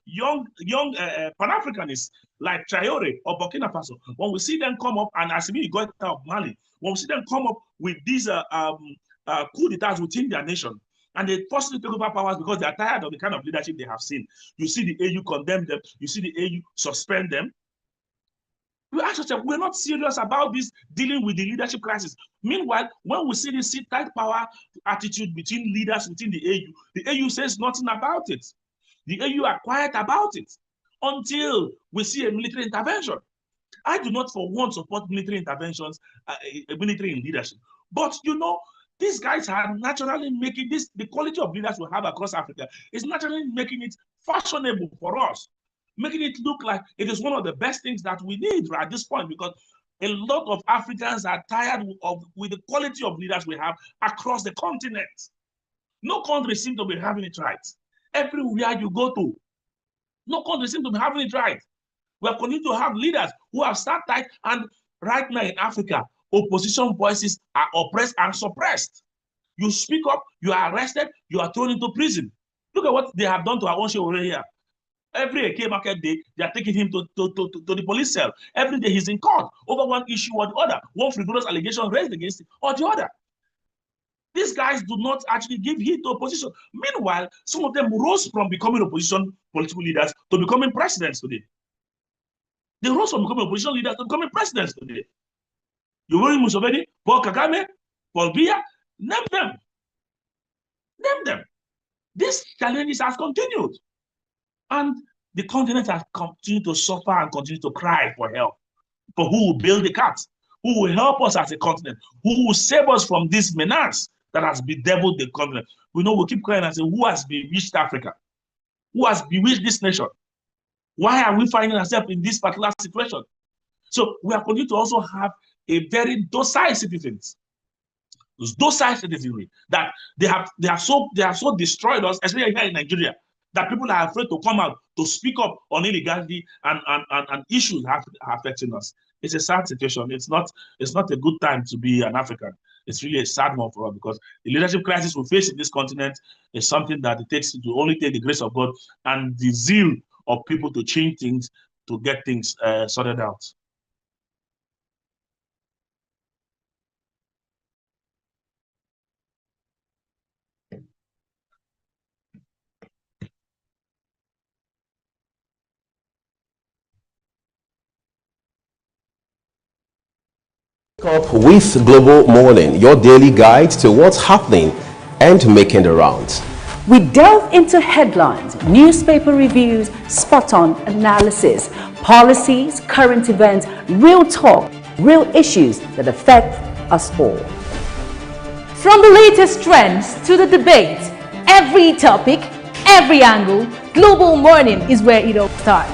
young Pan-Africanists like Traore or Burkina Faso, when we see them come up, and Assimi Goïta of Mali, when we see them come up with these coup d'etats within their nation, and they forcibly take over powers because they are tired of the kind of leadership they have seen. You see the AU condemn them. You see the AU suspend them. We ask ourselves, we're not serious about this dealing with the leadership crisis. Meanwhile, when we see this sit-tight power attitude between leaders within the AU says nothing about it. The AU are quiet about it until we see a military intervention. I do not for once support military interventions, military in leadership. But you know, these guys are naturally making this, the quality of leaders we have across Africa is naturally making it fashionable for us, making it look like it is one of the best things that we need right at this point, because a lot of Africans are tired with the quality of leaders we have across the continent. No country seems to be having it right. Everywhere you go to, no country seems to be having it right. We are continuing to have leaders who have sat tight, and right now in Africa, opposition voices are oppressed and suppressed. You speak up, you are arrested, you are thrown into prison. Look at what they have done to our own show here. Every AK market day, they are taking him to the police cell. Every day he's in court over one issue or the other, one frivolous allegation raised against him or the other. These guys do not actually give heed to opposition. Meanwhile, some of them rose from becoming opposition political leaders to becoming presidents today. They rose from becoming opposition leaders to becoming presidents today. Yoweri Museveni, Paul Kagame, Paul Biya, name them. Name them. These challenges have continued. And the continent has continued to suffer and continue to cry for help. For who will build the cat? Who will help us as a continent? Who will save us from this menace that has bedeviled the continent? We know we keep crying and say, who has bewitched Africa? Who has bewitched this nation? Why are we finding ourselves in this particular situation? So we are continuing to also have a very docile citizens. Docile citizenry that they have so destroyed us, especially here in Nigeria, that people are afraid to come out to speak up on illegality and issues affecting us. It's a sad situation. It's not a good time to be an African. It's really a sad one for us, because the leadership crisis we face in this continent is something that it takes to only take the grace of God and the zeal of people to change things, to get things sorted out. Up with Global Morning, your daily guide to what's happening and making the rounds. We delve into headlines, newspaper reviews, spot-on analysis, policies, current events, real talk, real issues that affect us all. From the latest trends to the debate, every topic, every angle, Global Morning is where it all starts.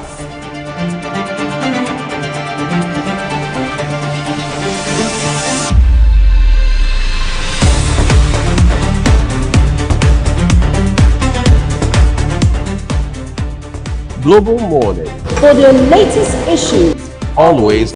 Global Morning, For the latest issues, always